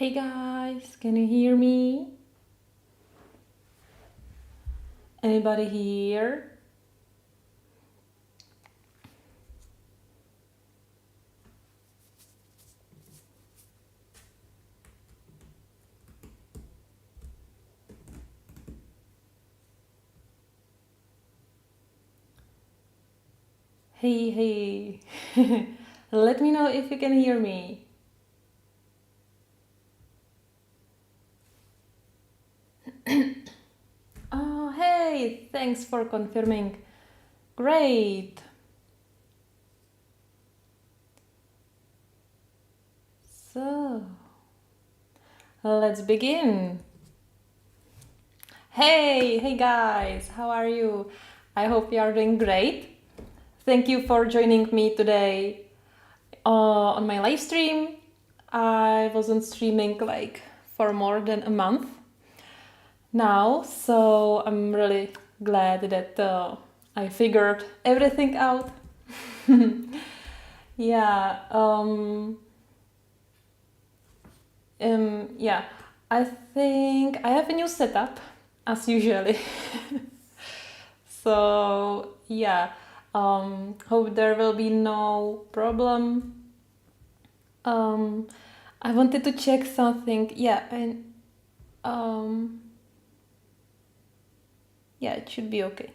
Hey guys, can you hear me? Anybody here? Hey. Let me know if you can hear me. Oh, hey, thanks for confirming. Great. So, let's begin. Hey guys, how are you? I hope you are doing great. Thank you for joining me today on my live stream. I wasn't streaming like for more than a month now, so I'm really glad that I figured everything out. Yeah, yeah, I think I have a new setup as usually. So yeah, hope there will be no problem. I wanted to check something. Yeah, and yeah, it should be okay.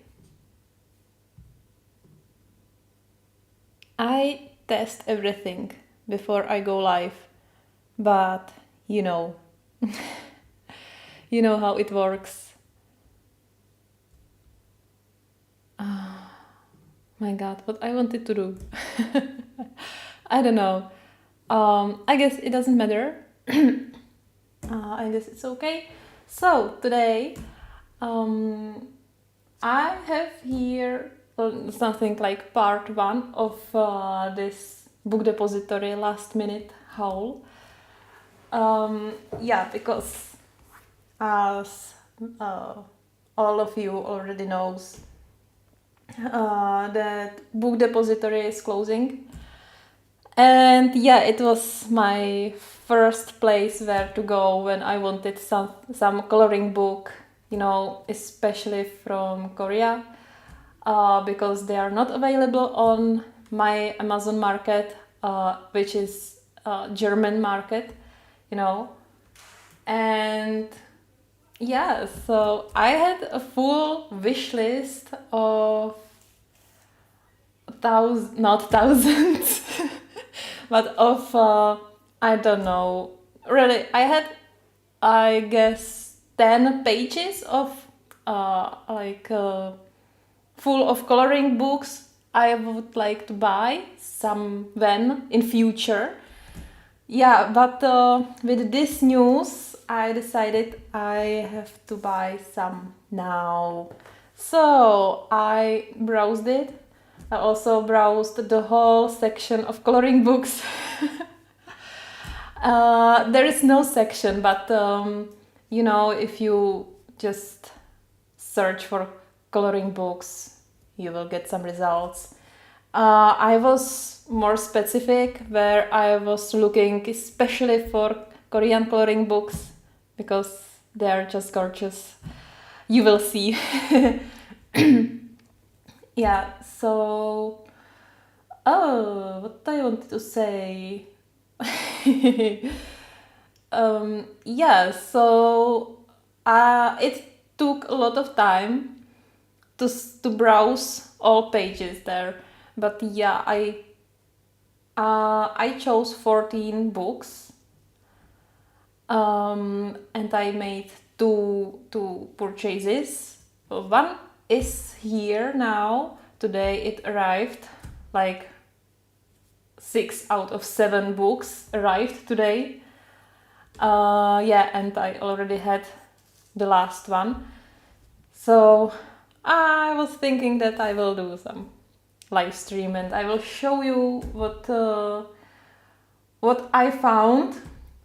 I test everything before I go live, but you know, you know how it works. My God, what I wanted to do. I don't know. I guess it doesn't matter. I guess it's okay. So today, I have here something like part one of this Book Depository last minute haul. Yeah, because as all of you already knows, that Book Depository is closing. And yeah, it was my first place where to go when I wanted some coloring book, you know, especially from Korea, because they are not available on my Amazon market, which is German market, you know. And yeah, so I had a full wish list of not thousands, but of I don't know. Really, I had, I guess, 10 pages of full of coloring books I would like to buy some when in future. Yeah, but with this news, I decided I have to buy some now. So I browsed it. I also browsed the whole section of coloring books. There is no section, but you know, if you just search for coloring books, you will get some results. I was more specific where I was looking especially for Korean coloring books because they are just gorgeous. You will see. Yeah, so what I wanted to say. Yeah, so it took a lot of time to browse all pages there, but yeah, I chose 14 books, and I made two purchases. One is here now. Today it arrived, like 6 out of 7 books arrived today. Yeah, and I already had the last one. So I was thinking that I will do some live stream and I will show you what I found.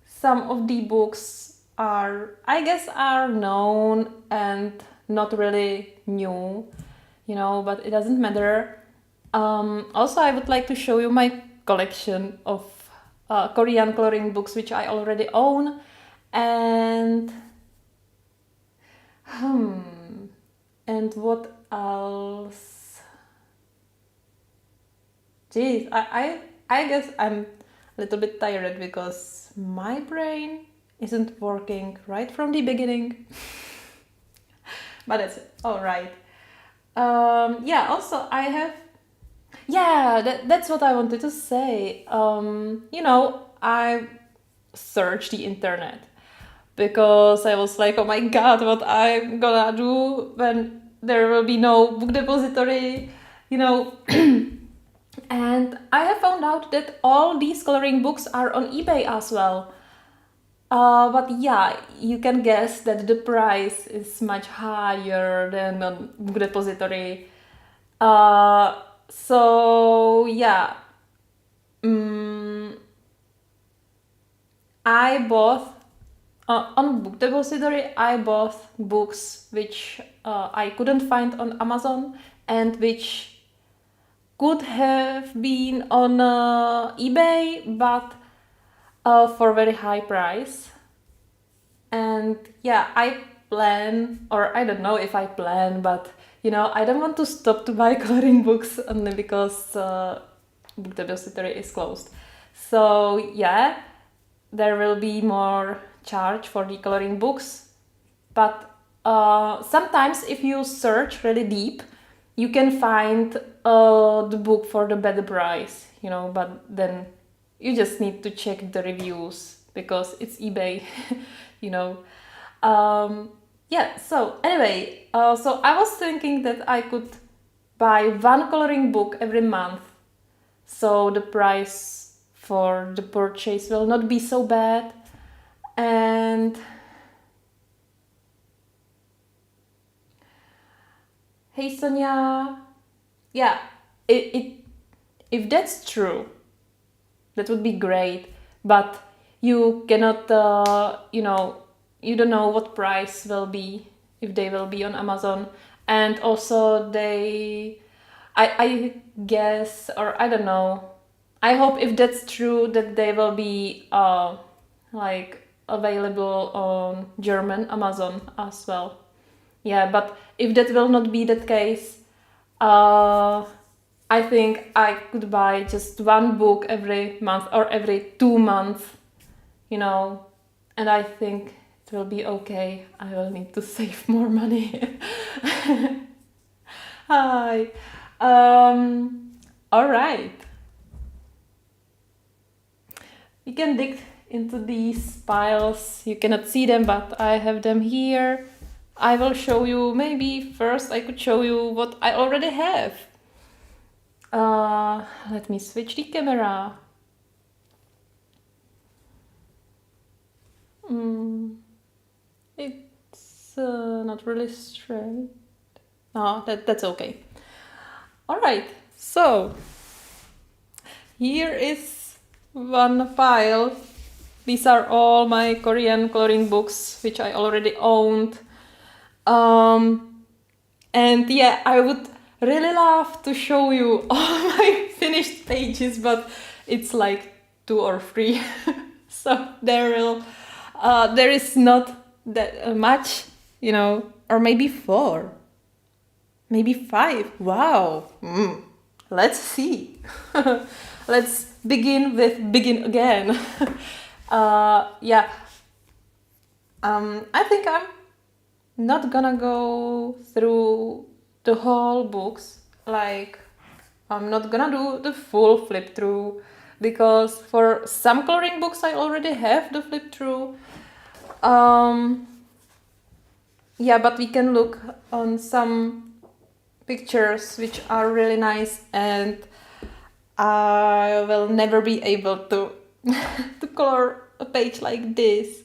Some of the books are, I guess, are known and not really new, you know, but it doesn't matter. Also, I would like to show you my collection of Korean coloring books which I already own, and and what else? Jeez, I guess I'm a little bit tired because my brain isn't working right from the beginning. But it's all right. Yeah, also I have. Yeah, that's what I wanted to say. I searched the internet because I was like, oh my god, what I'm gonna do when there will be no book depository, you know. And I have found out that all these coloring books are on eBay as well. But yeah, you can guess that the price is much higher than on Book Depository. So yeah, I bought on Book Depository. I bought books which I couldn't find on Amazon and which could have been on eBay, but for very high price. And yeah, I plan, or I don't know if I plan, but I don't want to stop to buy coloring books only because Book Depository is closed. So yeah, there will be more charge for the coloring books, but sometimes if you search really deep, you can find the book for the better price, but then you just need to check the reviews because it's eBay, you know. Yeah, so anyway, so I was thinking that I could buy one coloring book every month, so the price for the purchase will not be so bad. And hey Sonia, yeah, if that's true, that would be great, but you cannot, you don't know what price will be if they will be on Amazon. And also I guess, or I don't know, I hope if that's true that they will be like available on German Amazon as well. Yeah, but if that will not be the case, I think I could buy just one book every month or every 2 months, and I think it will be okay. I will need to save more money. Hi. All right. You can dig into these piles. You cannot see them, but I have them here. I will show you, maybe first I could show you what I already have. Let me switch the camera. It's not really straight. No, that's okay. All right, so here is one pile. These are all my Korean coloring books, which I already owned. And yeah, I would really love to show you all my finished pages, but it's like 2 or 3. So there is not that much, or maybe 4, maybe 5. Wow. Let's see. Let's begin again. Yeah. I think I'm not gonna go through the whole books. Like, I'm not gonna do the full flip through because for some coloring books I already have the flip through. Yeah, but we can look on some pictures which are really nice, and I will never be able to to color a page like this,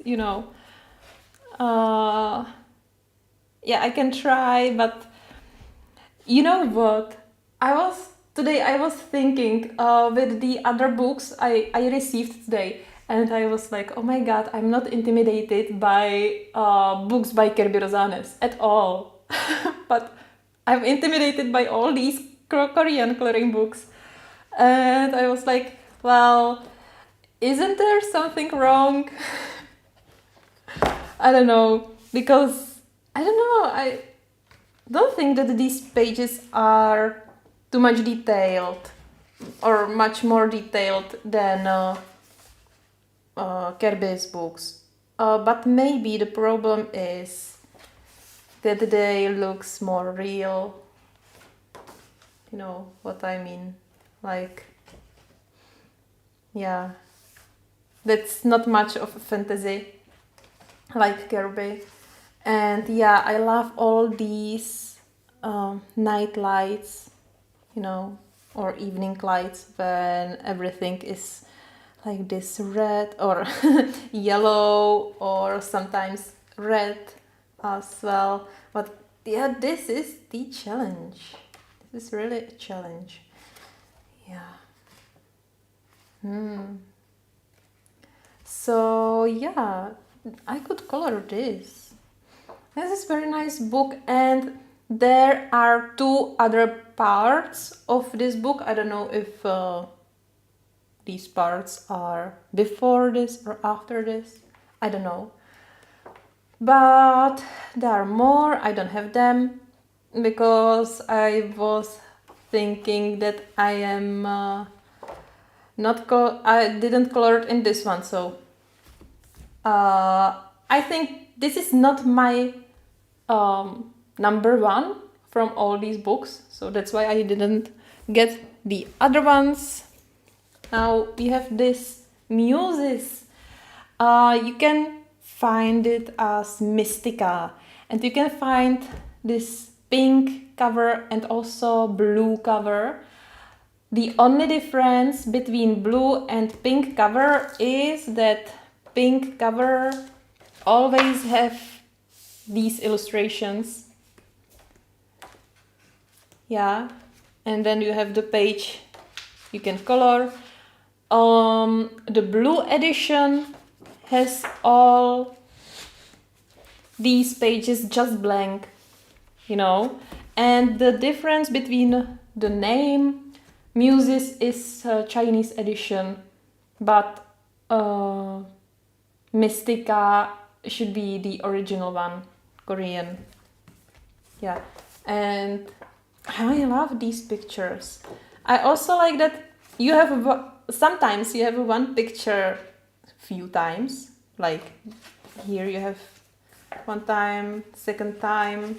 Yeah, I can try, but you know what? Today I was thinking with the other books I received today, and I was like, oh my god, I'm not intimidated by books by Kirby Rosanes at all. But I'm intimidated by all these Korean coloring books. And I was like, well, isn't there something wrong? I don't know, because I don't know, I don't think that these pages are too much detailed or much more detailed than Kirby's books. But maybe the problem is that they looks more real. You know what I mean? Like, yeah, that's not much of a fantasy like Kirby. And yeah, I love all these night lights, you know, or evening lights when everything is like this red or yellow or sometimes red as well. But yeah, this is the challenge. This is really a challenge. Yeah. So yeah, I could color this. This is very nice book, and there are two other parts of this book. I don't know if these parts are before this or after this. I don't know. But there are more. I don't have them because I was thinking that I am I didn't color it in this one, so I think this is not my number one from all these books, so that's why I didn't get the other ones. Now we have this Muses. You can find it as Mystica, and you can find this pink cover and also blue cover. The only difference between blue and pink cover is that pink cover always have these illustrations. Yeah, and then you have the page you can color. The blue edition has all these pages just blank, you know, and the difference between the name Muses is Chinese edition, but Mystica should be the original one, Korean. Yeah, and I love these pictures. I also like that you have sometimes you have one picture few times, like here you have one time, second time,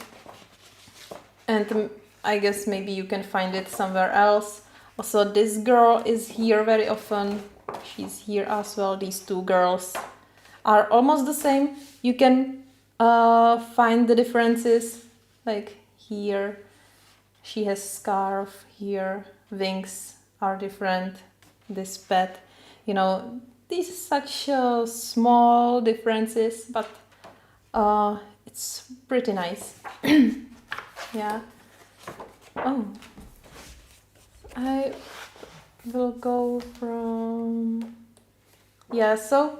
and I guess maybe you can find it somewhere else. Also, this girl is here very often. She's here as well. These two girls are almost the same. You can find the differences. Like here, she has scarf. Here, wings are different. This pet, you know, these are such small differences, but it's pretty nice. Yeah. Oh. I will go from... Yeah, so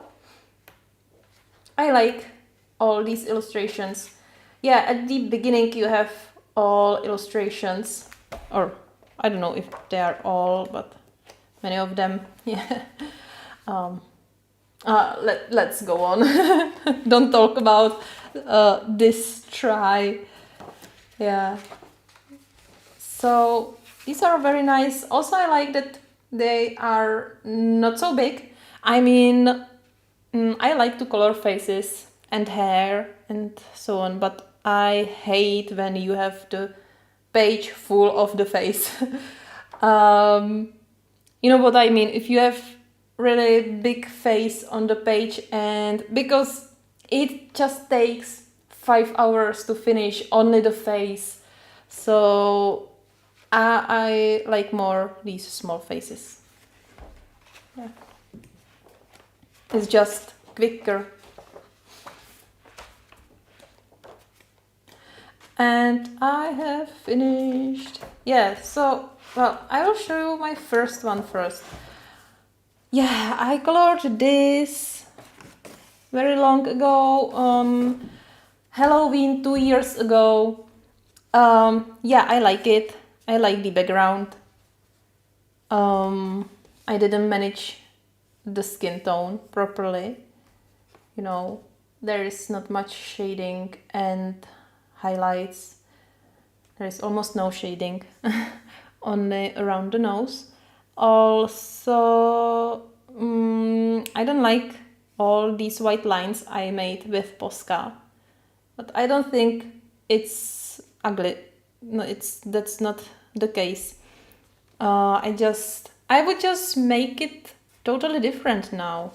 I like all these illustrations. Yeah, at the beginning you have all illustrations, or I don't know if they are all, but many of them. Yeah. Let's go on. Don't talk about this try. Yeah. So these are very nice. Also, I like that they are not so big. I mean, I like to color faces and hair and so on, but I hate when you have the page full of the face. You know what I mean? If you have really big face on the page, and because it just takes 5 hours to finish only the face, so I like more these small faces. Yeah. It's just quicker. And I have finished. Yeah, so, well, I will show you my first one first. Yeah, I colored this very long ago, Halloween 2 years ago. Yeah, I like it. I like the background. I didn't manage the skin tone properly. You know, there is not much shading and highlights. There is almost no shading only around the nose. Also, I don't like all these white lines I made with Posca, but I don't think it's ugly. No, that's not the case. I would just make it totally different now,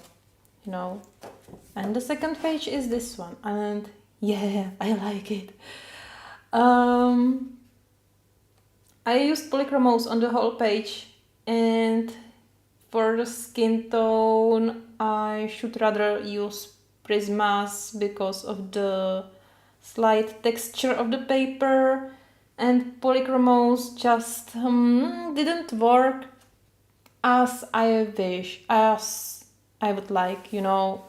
you know. And the second page is this one, and yeah, I like it. I used polychromos on the whole page, and for the skin tone I should rather use Prismas because of the slight texture of the paper, and polychromos just didn't work as I would like, you know.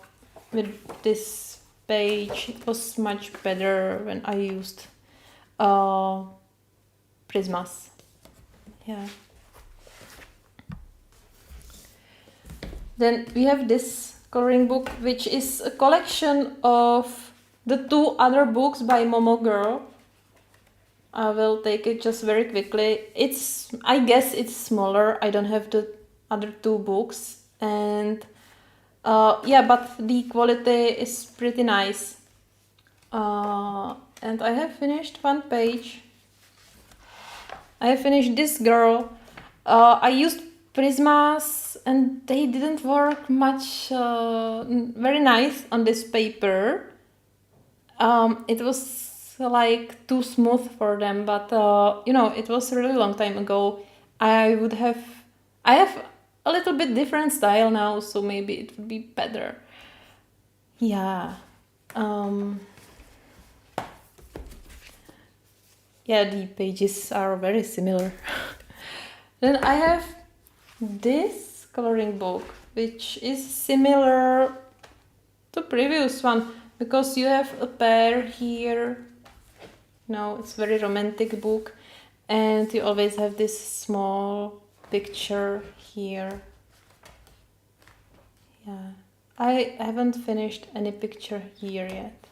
With this page it was much better when I used Prismas. Yeah. Then we have this coloring book, which is a collection of the 2 other books by Momo Girl. I will take it just very quickly. I guess it's smaller. I don't have the other 2 books, and yeah, but the quality is pretty nice. And I have finished one page. I have finished this girl. I used Prismas and they didn't work much very nice on this paper. It was like too smooth for them, but you know, it was a really long time ago. I have a little bit different style now, so maybe it would be better. Yeah. Yeah, the pages are very similar. Then I have this coloring book, which is similar to previous one, because you have a pear here. No, it's very romantic book, and you always have this small picture here. Yeah, I haven't finished any picture here yet.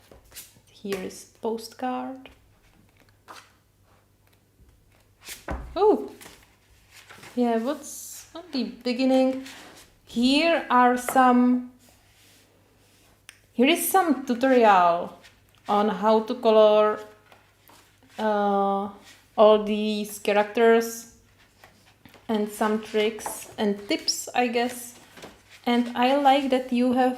Here is postcard. Oh, yeah, what's at the beginning? Here is some tutorial on how to color all these characters, and some tricks and tips, I guess. And I like that you have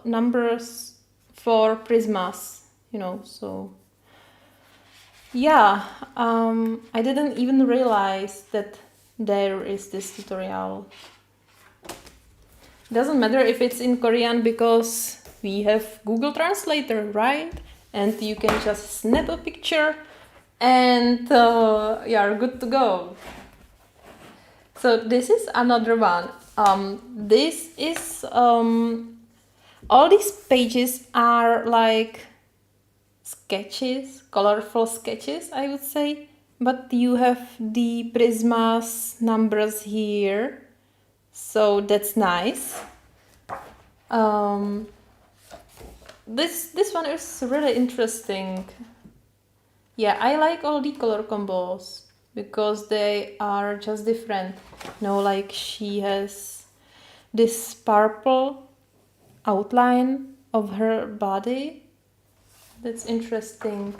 numbers for Prismas, you know, so yeah, I didn't even realize that there is this tutorial. Doesn't matter if it's in Korean because we have Google Translator, right? And you can just snap a picture and you're good to go. So this is another one. This is all these pages are like sketches, colorful sketches, I would say, but you have the Prismas numbers here, so that's nice. This one is really interesting. Yeah, I like all the color combos because they are just different. You know, like she has this purple outline of her body. That's interesting.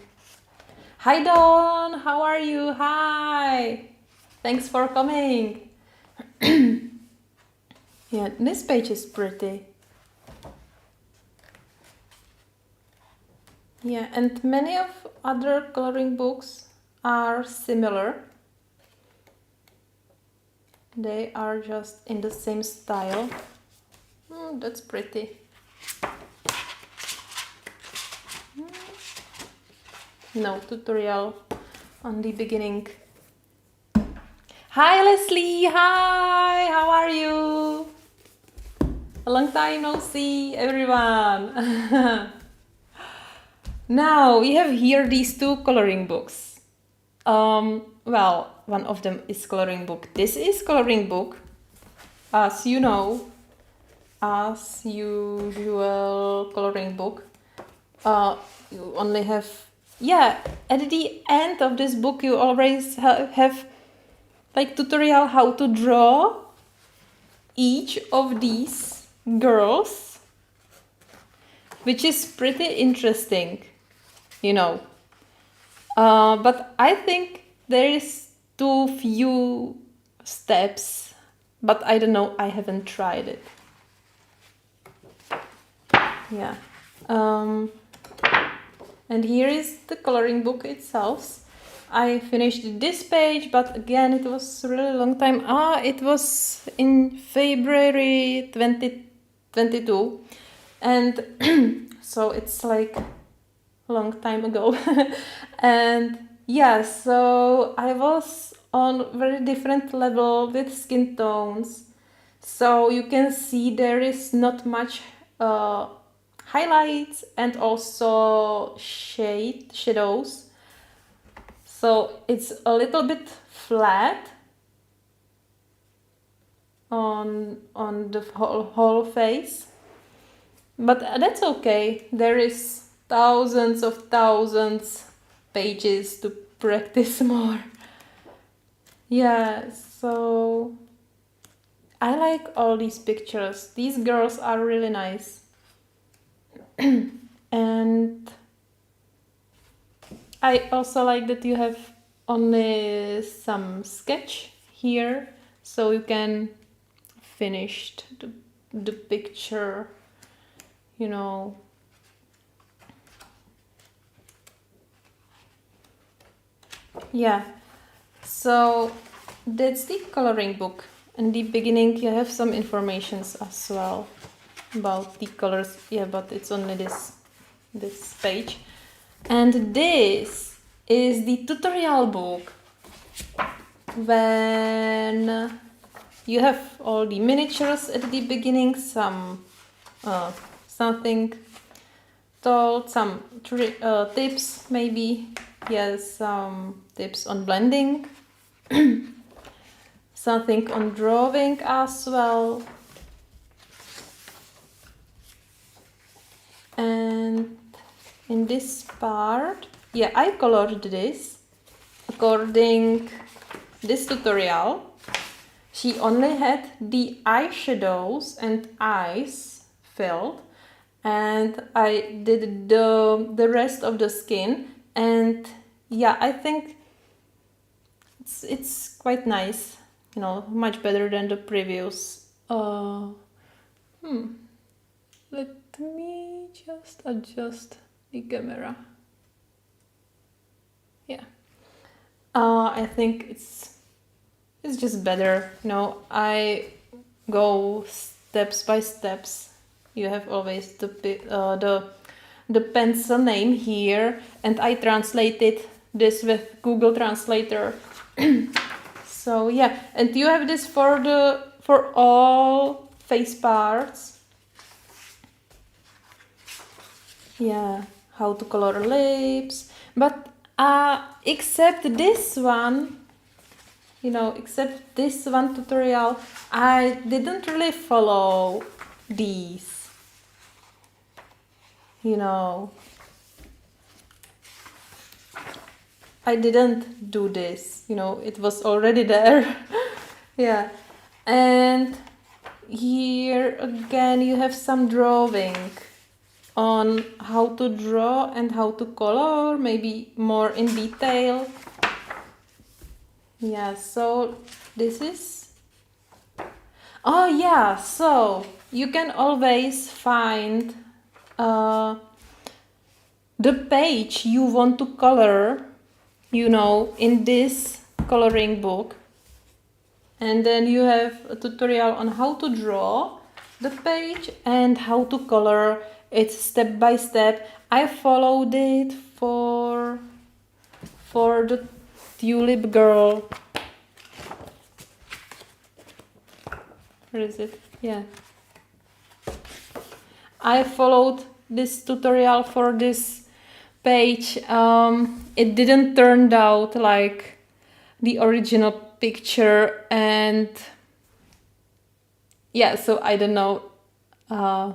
Hi Dawn, how are you? Hi! Thanks for coming. Yeah, this page is pretty. Yeah, and many of other coloring books are similar. They are just in the same style. That's pretty. No tutorial on the beginning. Hi Leslie, hi, how are you? A long time no see, everyone. Now we have here these 2 coloring books. Well, one of them is coloring book. This is coloring book, as you know. as usual coloring book. You only have, at the end of this book you always have like tutorial how to draw each of these girls, which is pretty interesting, you know. But I think there is too few steps, but I don't know, I haven't tried it. Yeah. And here is the coloring book itself. I finished this page, but again, it was a really long time. It was in February 2022. And so it's like a long time ago. And yeah, so I was on very different level with skin tones. So you can see there is not much highlights and also shadows. So it's a little bit flat on the whole face, but that's okay. There is thousands pages to practice more. Yeah, so I like all these pictures. These girls are really nice. And I also like that you have only some sketch here, so you can finish the picture, you know. Yeah, so that's the coloring book. In the beginning you have some informations as well about the colors. Yeah, but it's only this page. And this is the tutorial book, when you have all the miniatures at the beginning, something told, some tips maybe. Yes, some tips on blending, something on drawing as well. And in this part, I colored this according this tutorial. She only had the eyeshadows and eyes filled, and I did the rest of the skin. And yeah, I think it's quite nice, you know, much better than the previous. Let me just adjust the camera. Yeah. I think it's just better. You know, I go steps by steps. You have always the pencil name here, and I translated this with Google Translator. So yeah, and you have this for all face parts. Yeah, how to color lips, but except this one, you know, except this one tutorial, I didn't really follow these, you know. I didn't do this, you know, it was already there. Yeah, and here again you have some drawing on how to draw and how to color, maybe more in detail. Yeah, so this is... Oh yeah, so you can always find the page you want to color, you know, in this coloring book. And then you have a tutorial on how to draw the page and how to color. It's step by step. I followed it for the tulip girl. Where is it? Yeah. I followed this tutorial for this page. It didn't turn out like the original picture, and yeah, so I don't know. Uh,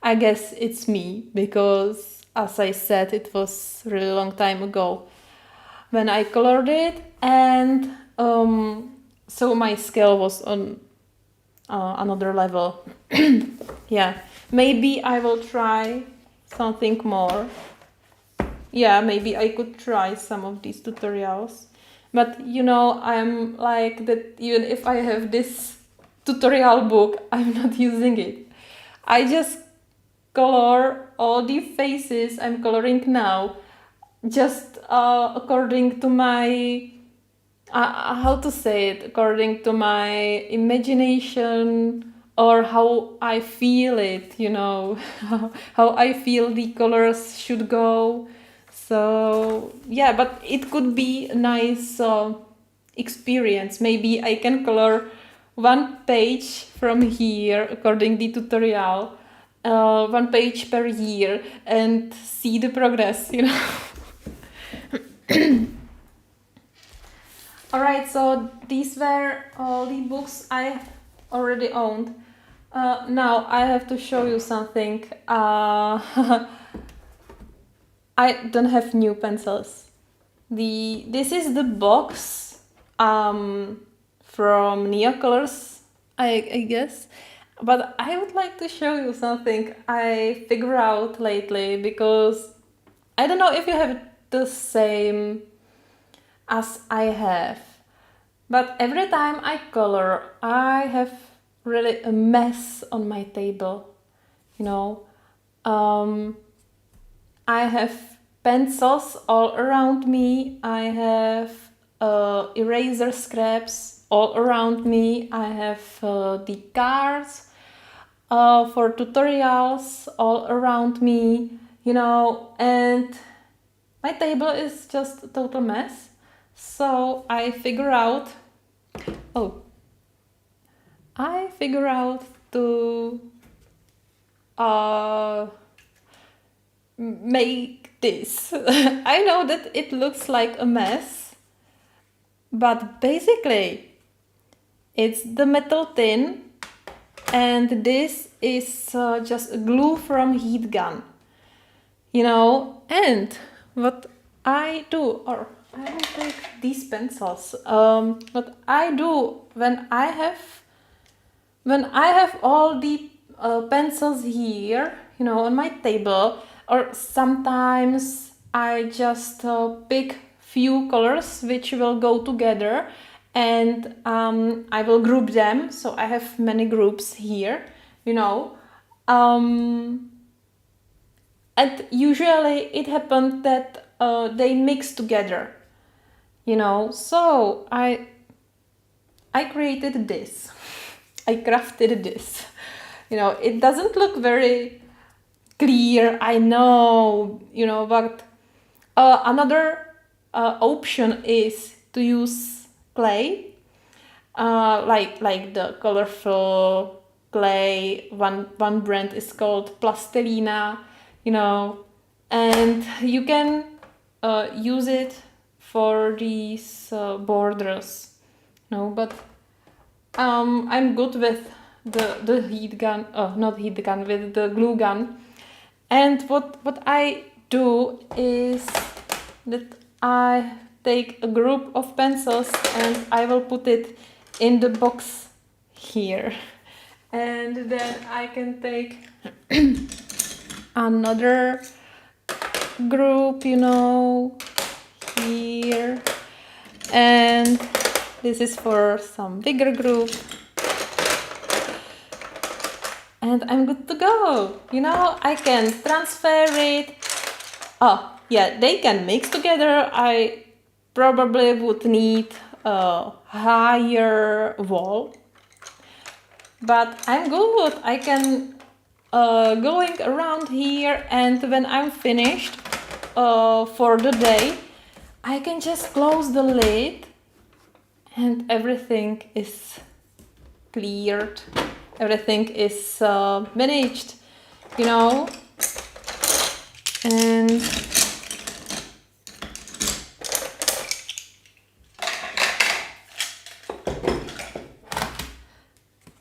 I guess it's me because, as I said, it was really long time ago when I colored it, and so my skill was on another level. Yeah, maybe I will try something more. Yeah, maybe I could try some of these tutorials. But you know, I'm like that, even if I have this tutorial book, I'm not using it. I just color all the faces I'm coloring now just according to my how to say it, according to my imagination, or how I feel it, you know, how I feel the colors should go. So yeah, but it could be a nice experience. Maybe I can color one page from here according the tutorial, one page per year, and see the progress, you know. Alright, so these were all the books I already owned. Now I have to show you something. I don't have new pencils. This is the box from Neocolors, I guess. But I would like to show you something I figured out lately, because I don't know if you have the same as I have. But every time I color, I have really a mess on my table. You know, I have pencils all around me. I have eraser scraps all around me. I have the cards for tutorials all around me. You know, and my table is just a total mess. So I figure out to make this. I know that it looks like a mess, but basically it's the metal tin, and this is just a glue from heat gun, you know. And what I do, or I will take these pencils. What I do when I have all the pencils here, you know, on my table, or sometimes I just pick few colors which will go together, and I will group them. So I have many groups here, you know. And usually it happened that they mix together, you know. So I created this. I crafted this. You know, it doesn't look very clear, I know, you know, but another option is to use clay, like the colorful clay. One brand is called Plastelina, you know, and you can use it for these borders, you know. But I'm good with the heat gun, not heat gun, with the glue gun. And what I do is that I take a group of pencils and I will put it in the box here. And then I can take another group, you know, here. And this is for some bigger group. And I'm good to go. You know, I can transfer it. Oh, yeah, they can mix together. I probably would need a higher wall. But I'm good. I can going around here, and when I'm finished for the day, I can just close the lid and everything is cleared. Everything is managed, you know. And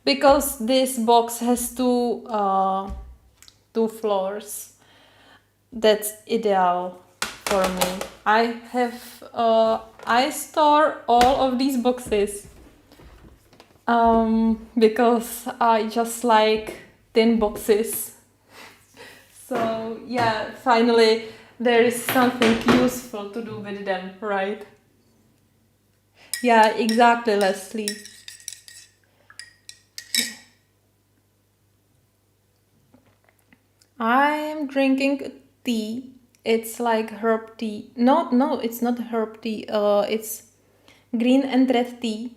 because this box has two floors. That's ideal for me. I store all of these boxes because I just like tin boxes. So yeah, finally there is something useful to do with them, right? Yeah, exactly, Leslie. I am drinking tea. It's like herb tea. No, it's not herb tea. It's green and red tea.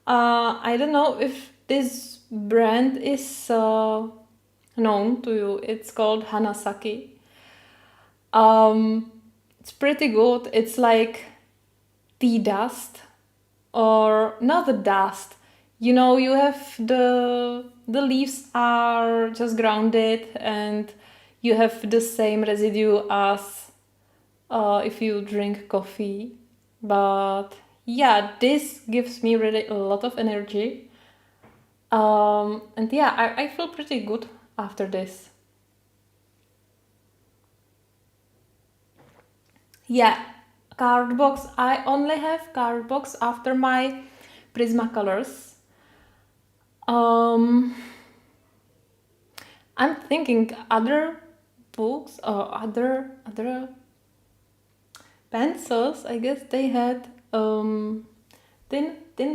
I don't know if this brand is known to you. It's called Hanasaki. It's pretty good. It's like tea dust, or not the dust. You know, you have the leaves are just grounded, and you have the same residue as if you drink coffee. But yeah, this gives me really a lot of energy. And yeah, I feel pretty good after this. Yeah, card box. I only have card box after my Prismacolors. I'm thinking other books or other pencils. I guess they had thin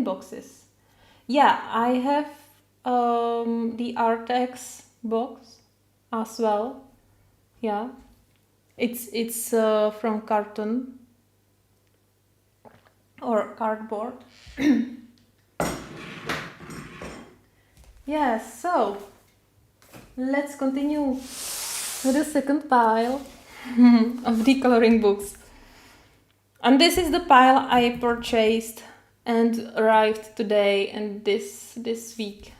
boxes. Yeah, I have the Artex box as well. Yeah, it's from carton or cardboard. Yeah, so let's continue with the second pile of decoloring books. And this is the pile I purchased and arrived today and this week.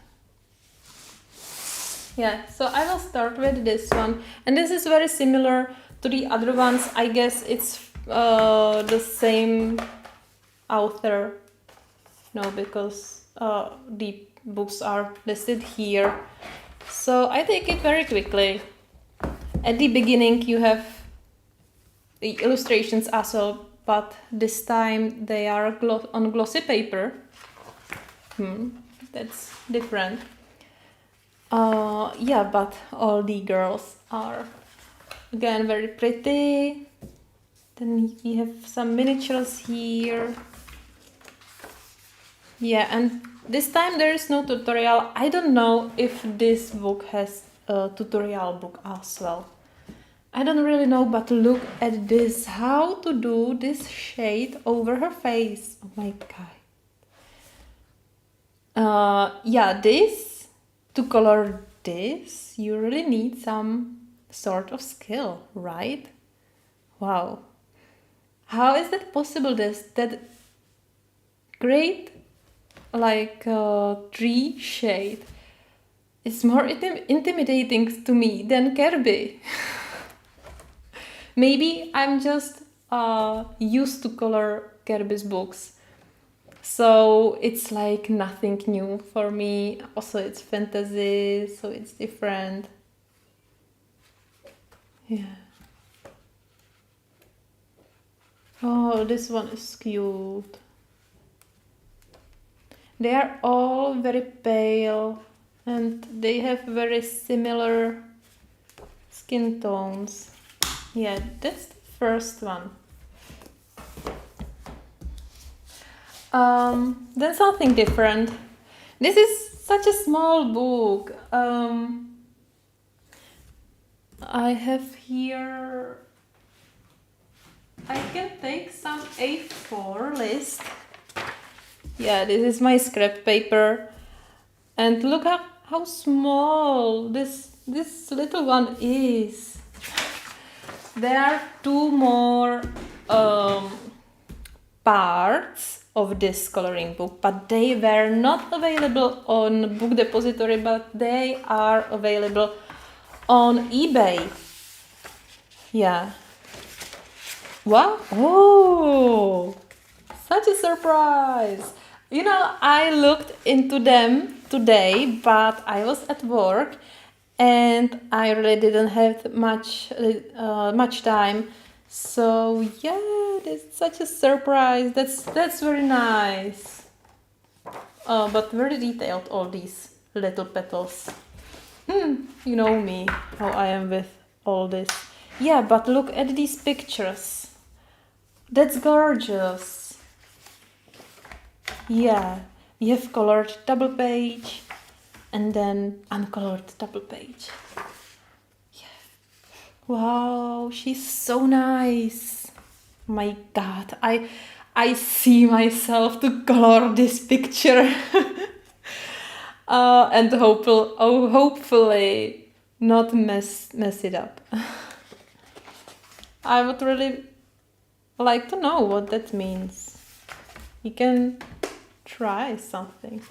Yeah, so I will start with this one. And this is very similar to the other ones. I guess it's the same author. No, because the books are listed here. So I take it very quickly. At the beginning you have the illustrations as well, but this time they are on glossy paper. That's different. Yeah, but all the girls are again very pretty. Then we have some miniatures here. Yeah, and this time there is no tutorial. I don't know if this book has a tutorial book as well. I don't really know, but look at this. How to do this shade over her face. Oh my god. Yeah, this, to color this, you really need some sort of skill, right? Wow. How is that possible? That great like tree shade is more intimidating to me than Kirby. Maybe I'm just used to color Kirby's books, so it's like nothing new for me. Also, it's fantasy, so it's different. Yeah. Oh, this one is cute. They are all very pale and they have very similar skin tones. Yeah, that's the first one. Then something different. This is such a small book. I have here, I can take some A4 list. Yeah, this is my scrap paper. And look how small this little one is. There are two more parts of this coloring book, but they were not available on Book Depository, but they are available on eBay. Yeah. Wow. Oh, such a surprise. You know, I looked into them today, but I was at work and I really didn't have much time. So yeah, that's such a surprise. That's very nice. But very detailed, all these little petals. You know me, how I am with all this. Yeah, but look at these pictures. That's gorgeous. Yeah, you have colored double page and then uncolored double page. Yeah. Wow, she's so nice. My God, I see myself to color this picture. And hopefully not mess it up. I would really like to know what that means. You can try something.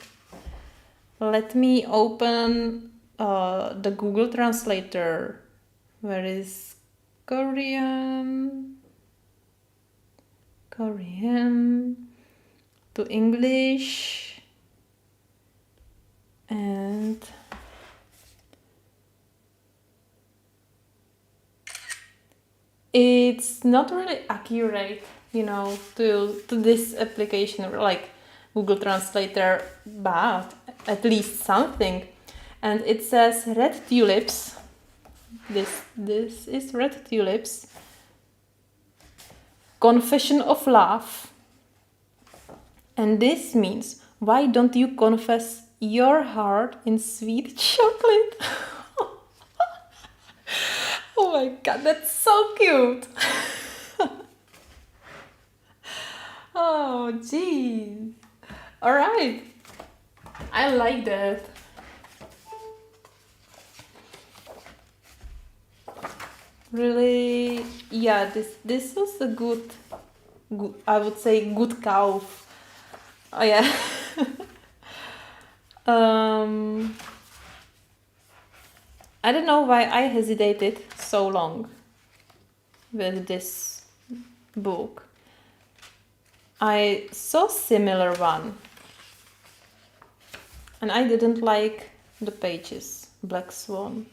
Let me open the Google Translator. Where is Korean to English, and it's not really accurate, to this application like Google Translator, but at least something. And it says red tulips. This is red tulips. Confession of love. And this means, why don't you confess your heart in sweet chocolate? Oh my God, that's so cute. Oh, geez. All right. I like that. Really, yeah, this was a good, I would say, good cow. Oh yeah. I don't know why I hesitated so long with this book. I saw similar one and I didn't like the pages. Black Swan.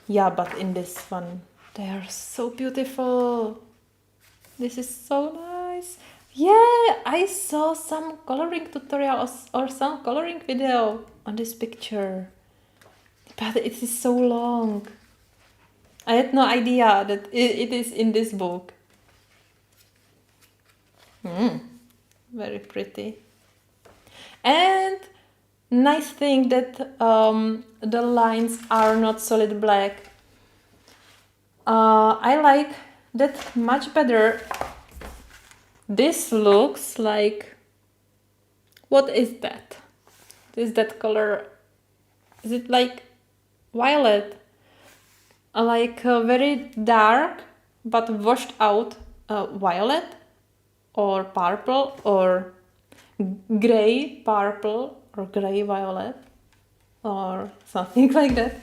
Yeah, but in this one they are so beautiful. This is so nice. Yeah, I saw some coloring tutorial or some coloring video on this picture, but it is so long. I had no idea that it is in this book. Very pretty. And nice thing that the lines are not solid black. I like that much better. This looks like, what is that? Is that color? Is it like violet? Like very dark but washed out violet or purple or gray purple or gray violet or something like that.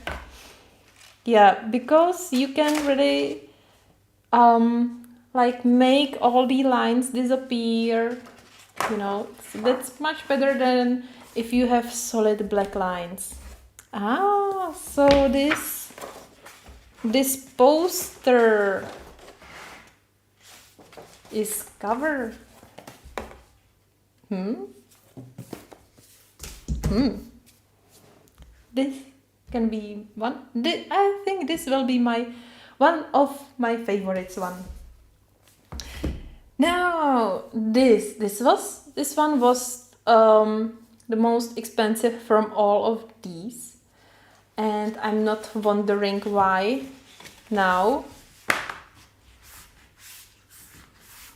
Yeah, because you can really like make all the lines disappear, so that's much better than if you have solid black lines. So this poster is covered. This can be one. I think this will be one of my favorites one. Now this one was the most expensive from all of these, and I'm not wondering why now.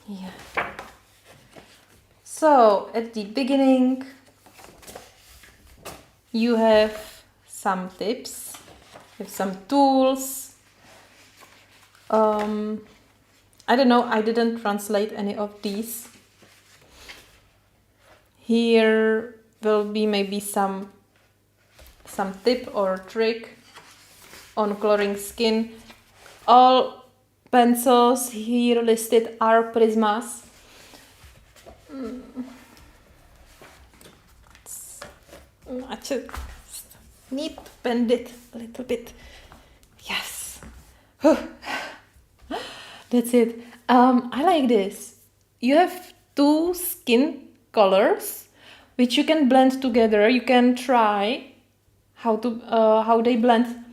Yeah. So at the beginning you have some tips, you have some tools. I don't know, I didn't translate any of these. Here will be maybe some tip or trick on coloring skin. All pencils here listed are Prismas. I just need to bend it a little bit. Yes. That's it. I like this. You have two skin colors which you can blend together. You can try how they blend,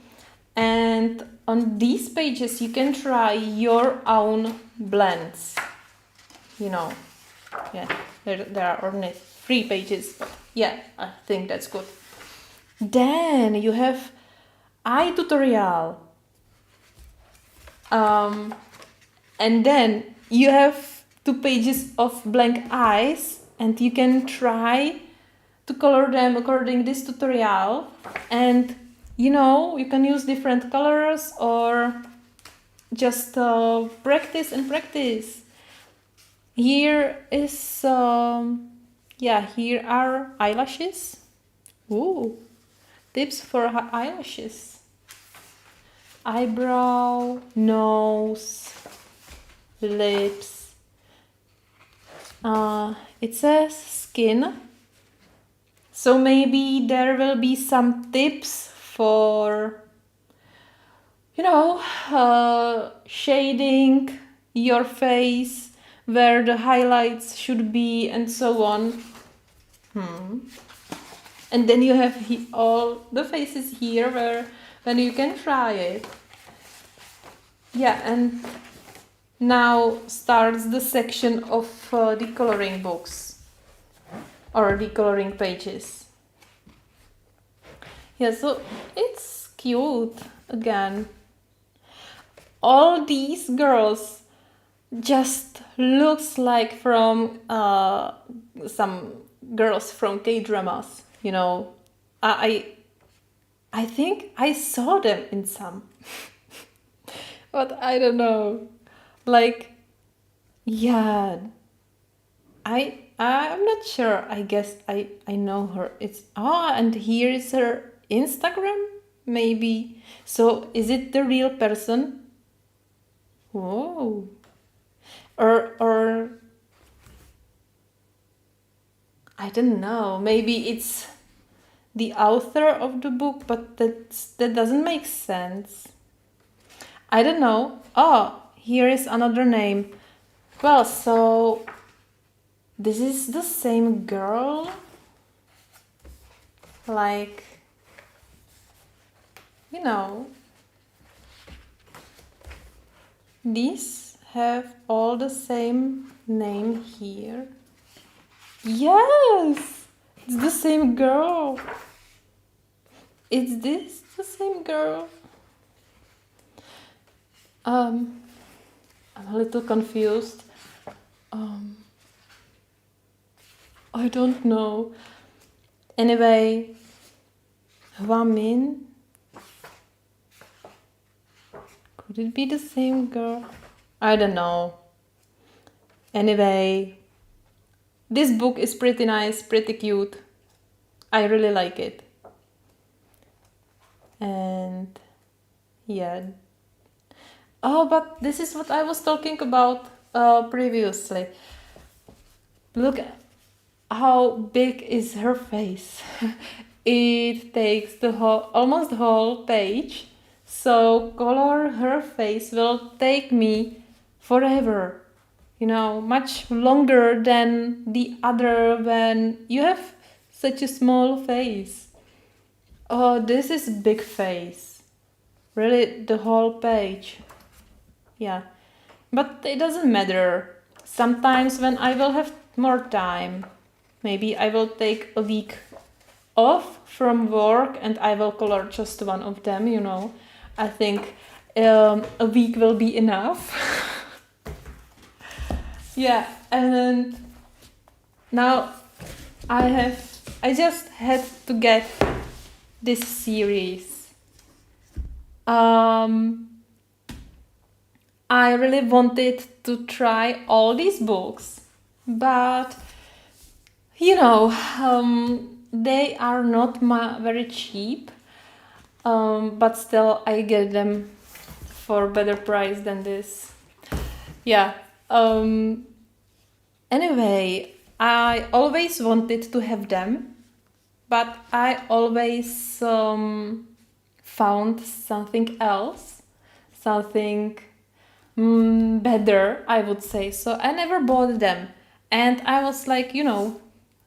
and on these pages you can try your own blends. Yeah, there are only 3 pages, but yeah, I think that's good. Then you have eye tutorial, and then you have 2 pages of blank eyes, and you can try to color them according this tutorial. And you can use different colors or just practice and practice. Here is here are eyelashes. Ooh, tips for eyelashes. Eyebrow, nose, lips. It says skin. So maybe there will be some tips for, shading your face, where the highlights should be, and so on. And then you have all the faces here when you can try it. Yeah, and now starts the section of the coloring books or the coloring pages. Yeah, so it's cute again. All these girls just looks like from some girls from K-dramas, I think I saw them in some. But I don't know. Like, yeah, I'm not sure. I guess I know her. And here is her Instagram, maybe. So is it the real person? Whoa. Or I don't know. Maybe it's the author of the book, but that doesn't make sense. I don't know. Oh, here is another name. Well, so this is the same girl. Like, these have all the same name here. Yes, it's the same girl. Is this the same girl? I'm a little confused. I don't know. Anyway, Hwa Min. Could it be the same girl? I don't know. Anyway, this book is pretty nice, pretty cute. I really like it. And yeah. Oh, but this is what I was talking about previously. Look how big is her face. It takes almost the whole page. So color her face will take me forever. Much longer than the other when you have such a small face. Oh, this is big face. Really, the whole page. Yeah, but it doesn't matter. Sometimes when I will have more time, maybe I will take a week off from work and I will color just one of them, I think a week will be enough. Yeah, and now I just had to get this series. I really wanted to try all these books, but they are not very cheap, but still I get them for better price than this. Yeah. Anyway, I always wanted to have them, but I always found something else, something better, I would say. So I never bought them. And I was like,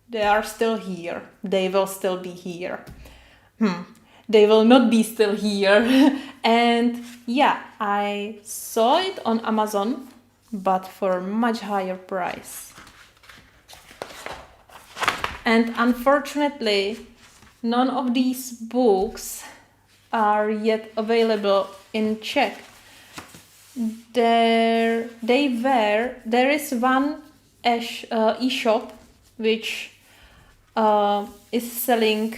they are still here. They will still be here. They will not be still here. And yeah, I saw it on Amazon, but for much higher price. And unfortunately, none of these books are yet available in Czech. There is one e-shop which is selling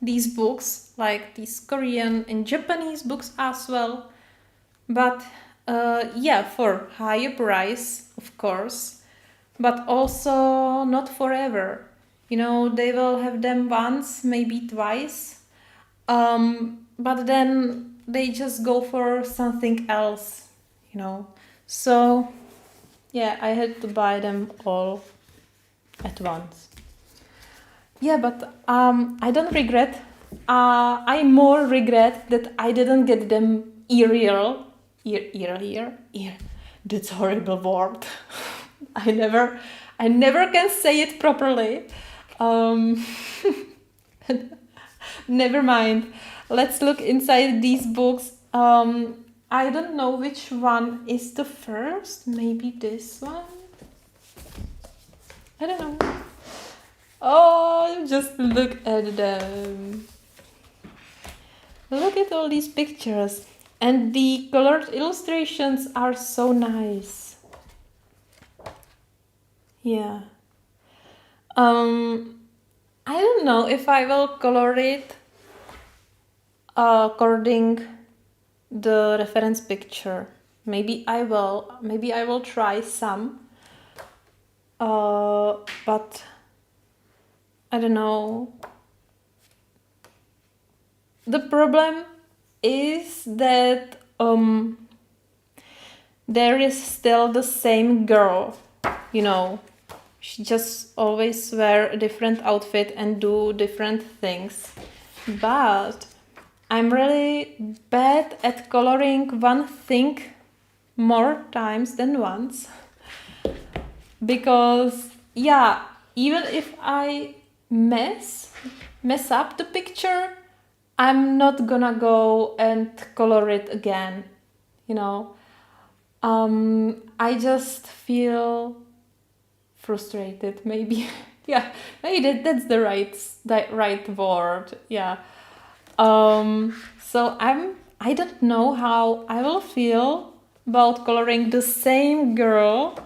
these books, like these Korean and Japanese books as well. But for higher price, of course, but also not forever. They will have them once, maybe twice, but then they just go for something else, So, yeah, I had to buy them all at once. Yeah, but I don't regret. I more regret that I didn't get them ear. That's a horrible word. I never can say it properly. Never mind. Let's look inside these books. I don't know which one is the first. Maybe this one? I don't know. Oh, just look at them. Look at all these pictures. And the colored illustrations are so nice. Yeah. I don't know if I will color it according the reference picture. Maybe I will try some. But I don't know. The problem is that there is still the same girl, She just always wear a different outfit and do different things. But I'm really bad at coloring one thing more times than once. Because, even if I mess up the picture, I'm not gonna go and color it again, I just feel frustrated, maybe. Maybe that's the right word. So I don't know how I will feel about coloring the same girl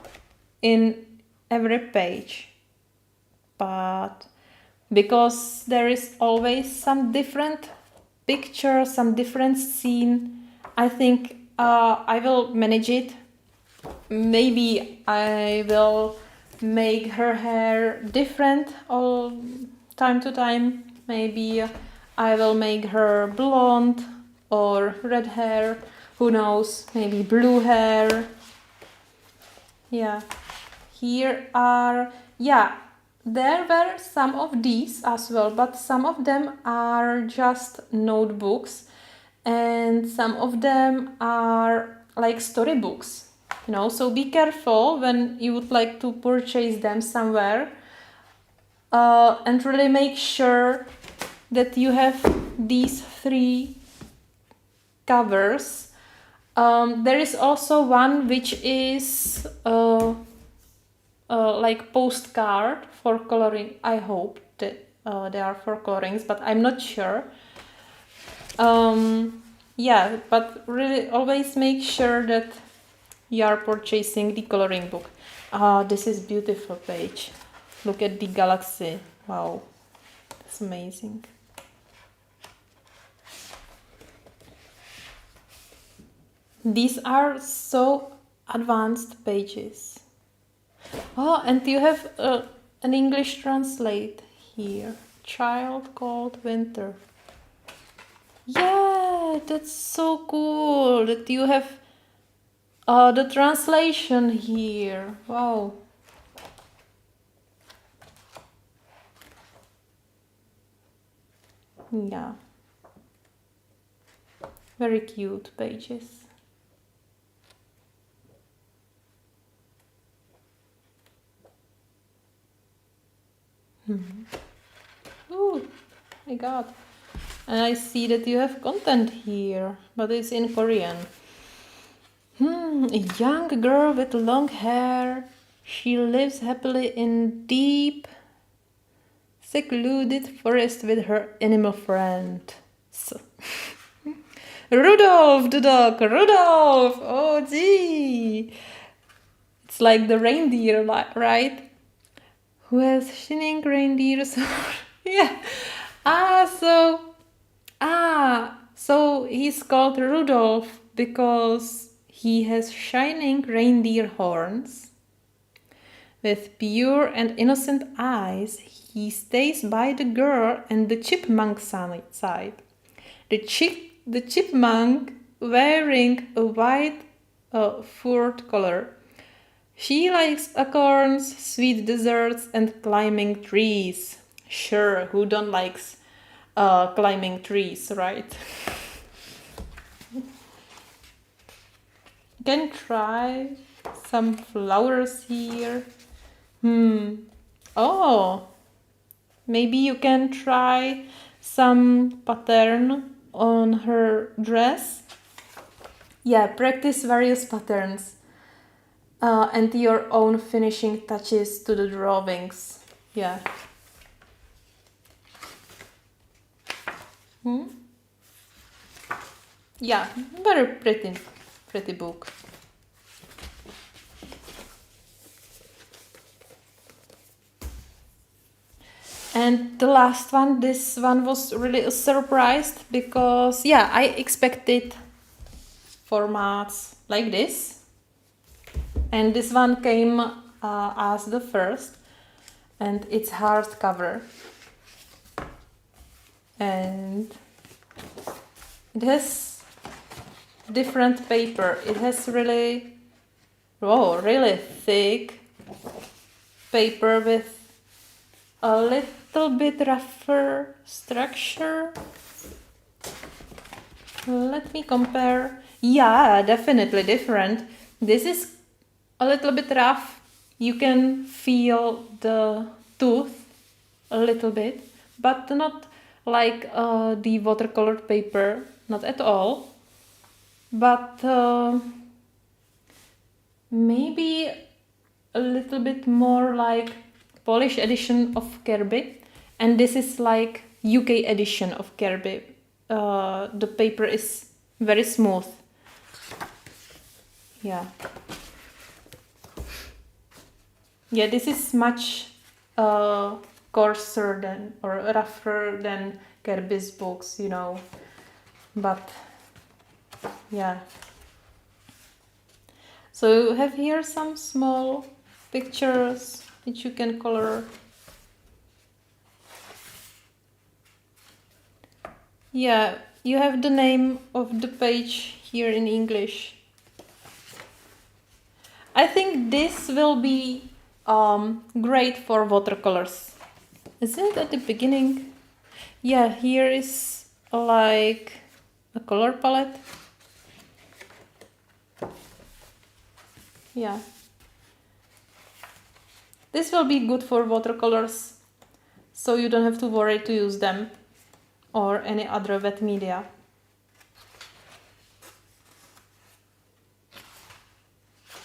in every page, but because there is always some different picture, some different scene, I think I will manage it. Maybe I will make her hair different all time to time. Maybe I will make her blonde or red hair. Who knows? Maybe blue hair. There were some of these as well, but some of them are just notebooks and some of them are like storybooks, so be careful when you would like to purchase them somewhere, and really make sure that you have these 3 covers. There is also one which is like postcard for coloring. I hope that they are for colorings, but I'm not sure. But really always make sure that you are purchasing the coloring book. This is beautiful page. Look at the galaxy. Wow, it's amazing. These are so advanced pages. Oh, and you have an English translate here. Child called Winter. Yeah, that's so cool that you have the translation here. Wow. Yeah. Very cute pages. Oh my god. And I see that you have content here, but it's in Korean. A young girl with long hair. She lives happily in deep, secluded forest with her animal friend. So. Rudolph the dog, Rudolph! Oh gee! It's like the reindeer, right? Who has shining reindeers? Yeah. So he's called Rudolph because he has shining reindeer horns. With pure and innocent eyes, he stays by the girl and the chipmunk side. The chipmunk wearing a white furred collar. She likes acorns, sweet desserts, and climbing trees. Sure, who don't likes climbing trees, right? You can try some flowers here. Oh, maybe you can try some pattern on her dress. Yeah, practice various patterns and your own finishing touches to the drawings. Yeah. Yeah, very pretty book. And the last one, this one was really a surprise because, yeah, I expected formats like this. And this one came as the first, and it's hardcover. And it has different paper. It has really thick paper with a little bit rougher structure. Let me compare. Yeah, definitely different. This is a little bit rough. You can feel the tooth a little bit, but not like the watercolored paper, not at all. But maybe a little bit more like Polish edition of Kirby, and this is like UK edition of Kirby. The paper is very smooth. Yeah. Yeah, this is much coarser than or rougher than Kirby's books, you know. But yeah. So you have here some small pictures which you can color. Yeah, you have the name of the page here in English. I think this will be great for watercolors. Isn't it at the beginning? Yeah, here is like a color palette. Yeah. This will be good for watercolors, so you don't have to worry to use them or any other wet media.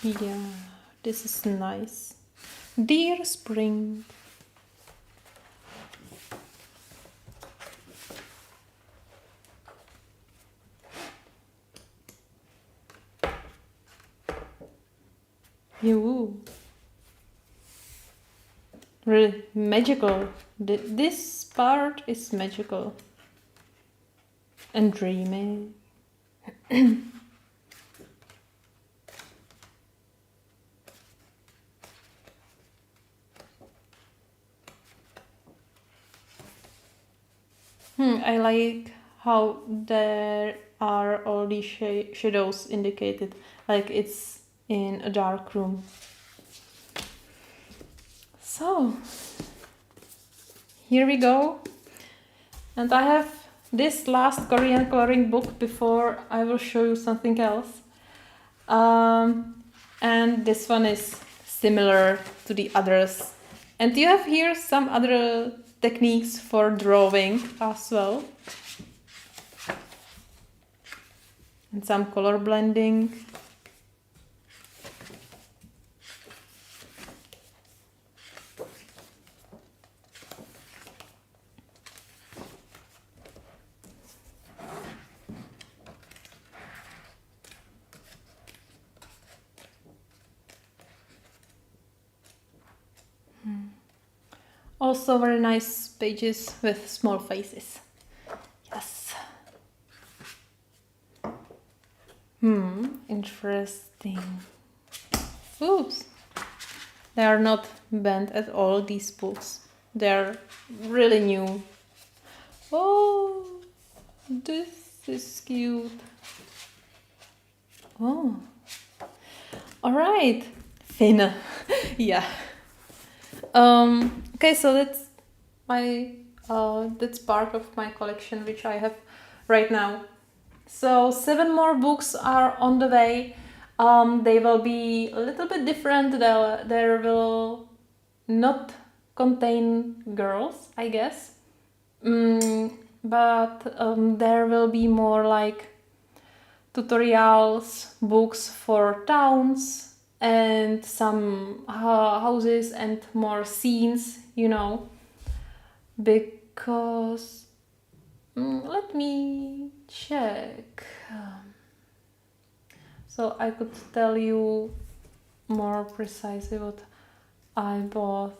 Yeah, this is nice. Dear Spring. Yoo. Really magical. This part is magical and dreamy. I like how there are all these shadows indicated, like it's in a dark room. So, here we go. And I have this last Korean coloring book before I will show you something else. And this one is similar to the others. And you have here some other techniques for drawing as well. And some color blending. Also very nice pages with small faces. Yes. Interesting. Oops. They are not bent at all, these books. They're really new. Oh, this is cute. Oh. Alright. Finn. Yeah. Okay, so that's that's part of my collection which I have right now. So 7 more books are on the way. They will be a little bit different. There will not contain girls, I guess. But there will be more like tutorials, books for towns, and some houses and more scenes, you know, because let me check. So I could tell you more precisely what I bought.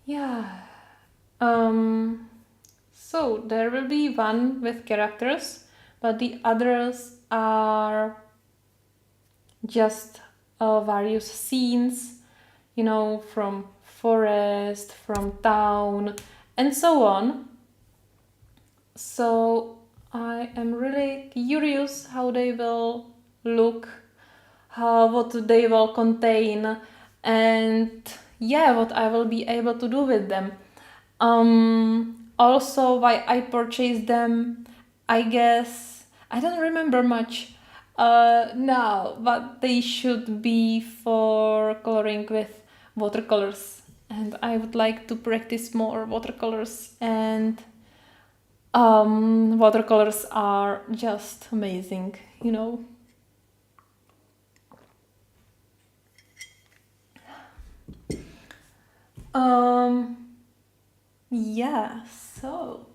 Yeah. So there will be one with characters, but the others are just various scenes, you know, from forest, from town, and so on. So I am really curious how they will look, what they will contain, and yeah, what I will be able to do with them. Also, why I purchased them, I guess I don't remember much now, but they should be for coloring with watercolors, and I would like to practice more watercolors, and watercolors are just amazing, you know. Yeah, so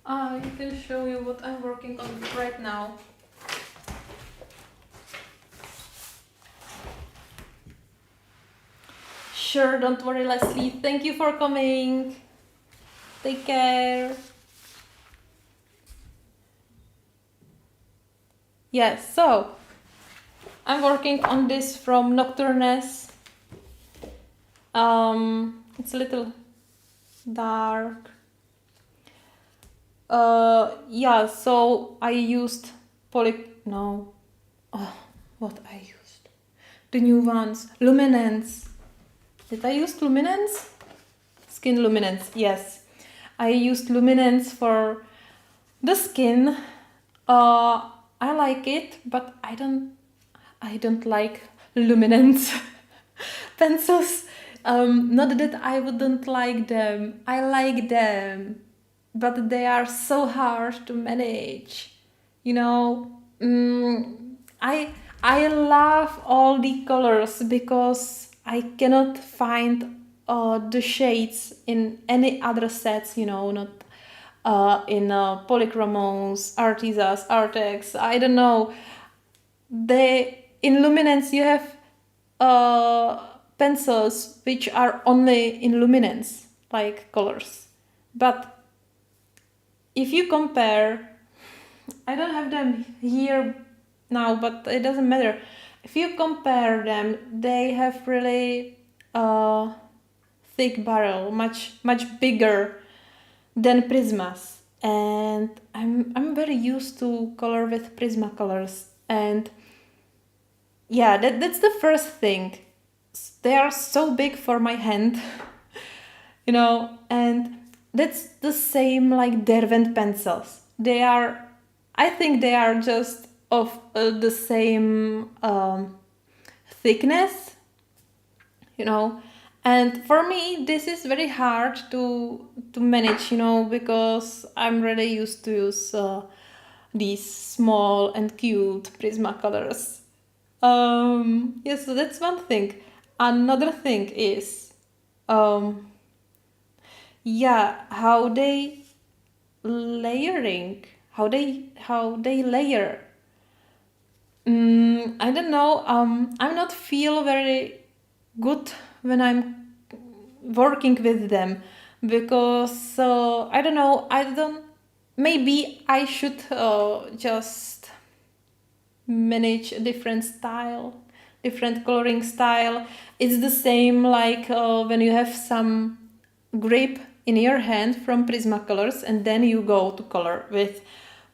I can show you what I'm working on right now. Sure, don't worry, Leslie. Thank you for coming. Take care. Yes, so I'm working on this from Nocturnes. It's a little dark. Yeah, so I used what I used? The new ones, Luminance. Did I use Luminance? Skin Luminance, yes. I used Luminance for the skin. I like it, but I don't like Luminance pencils. Not that I wouldn't like them. I like them, but they are so hard to manage. You know, I love all the colors because I cannot find the shades in any other sets. You know, not in Polychromos, Artisas, Artex. I don't know. In Luminance you have pencils which are only in luminance, like colors. But if you compare, I don't have them here now, but it doesn't matter. If you compare them, they have really thick barrel, much bigger than Prismas. And I'm very used to color with Prismacolors, and yeah, that's the first thing. They are so big for my hand, and that's the same like Derwent pencils. I think they are just of the same thickness, and for me this is very hard to manage, because I'm really used to use these small and cute Prismacolors. Yeah, so that's one thing. Another thing is, yeah, how they layering, how they layer. I don't know. I'm not feel very good when I'm working with them, because I don't know. I don't. Maybe I should just manage a different style, different coloring style. It's the same like when you have some grip in your hand from Prismacolors and then you go to color with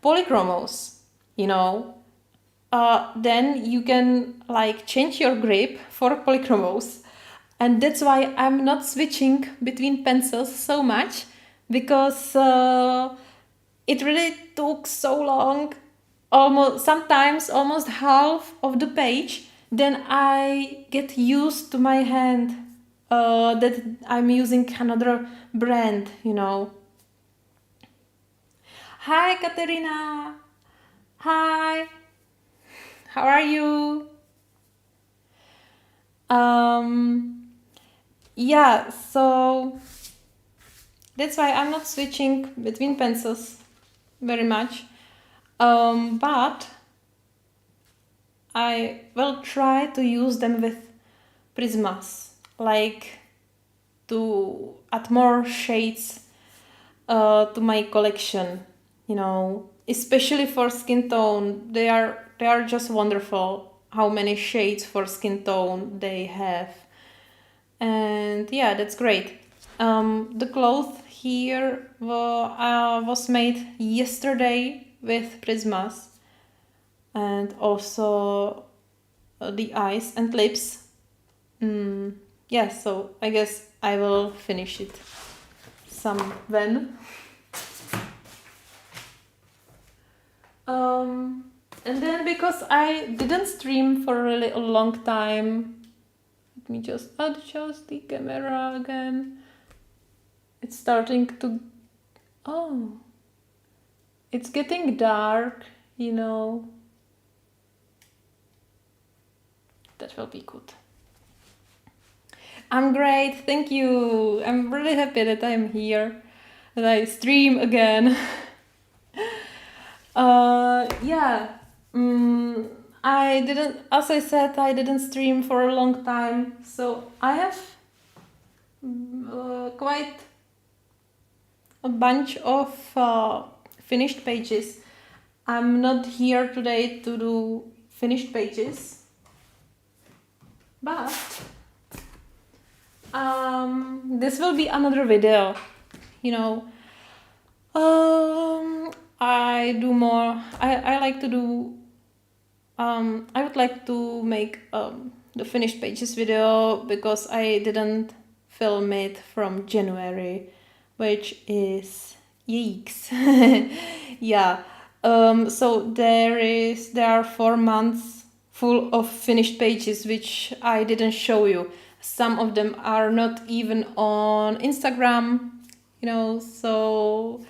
polychromos, then you can like change your grip for polychromos. And that's why I'm not switching between pencils so much, because it really took so long, sometimes almost half of the page. Then I get used to my hand, that I'm using another brand. Hi, Katerina. Hi. How are you? Yeah, so that's why I'm not switching between pencils very much. But I will try to use them with Prismas, like to add more shades to my collection, especially for skin tone. They are just wonderful how many shades for skin tone they have. And yeah, that's great. The cloth here was made yesterday with Prismas, and also the eyes and lips. Yeah, so I guess I will finish it some when. And then because I didn't stream for really a long time, let me just adjust the camera again. It's starting to... Oh, it's getting dark, That will be good. I'm great, thank you. I'm really happy that I'm here, that I stream again. Yeah. I didn't, as I said, I didn't stream for a long time, so I have quite a bunch of finished pages. I'm not here today to do finished pages, but this will be another video, I do more. I like to do. I would like to make the finished pages video, because I didn't film it from January, which is yikes. Yeah. So there are 4 months full of finished pages which I didn't show you. Some of them are not even on Instagram, so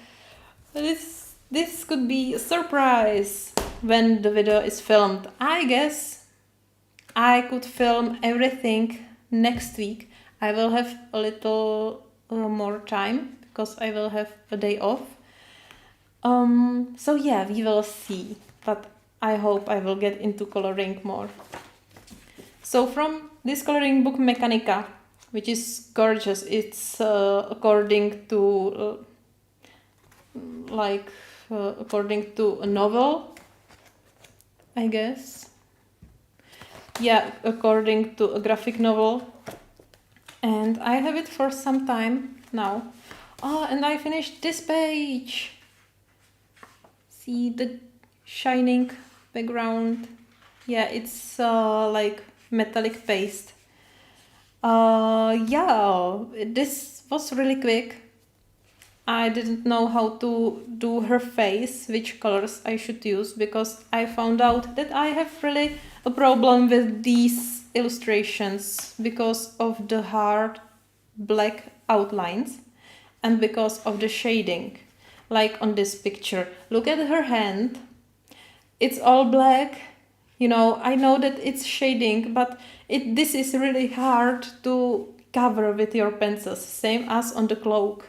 this could be a surprise when the video is filmed. I guess I could film everything next week. I will have a little more time, because I will have a day off. So yeah, we will see. But I hope I will get into coloring more. So from this coloring book Mechanica, which is gorgeous, it's according to according to a novel, I guess. Yeah, according to a graphic novel. And I have it for some time now. Oh, and I finished this page. See the shining background. Yeah, it's like metallic paste. Yeah, this was really quick. I didn't know how to do her face, which colors I should use, because I found out that I have really a problem with these illustrations because of the hard black outlines and because of the shading. Like on this picture, look at her hand. It's all black. You know, I know that it's shading, but this is really hard to cover with your pencils, same as on the cloak.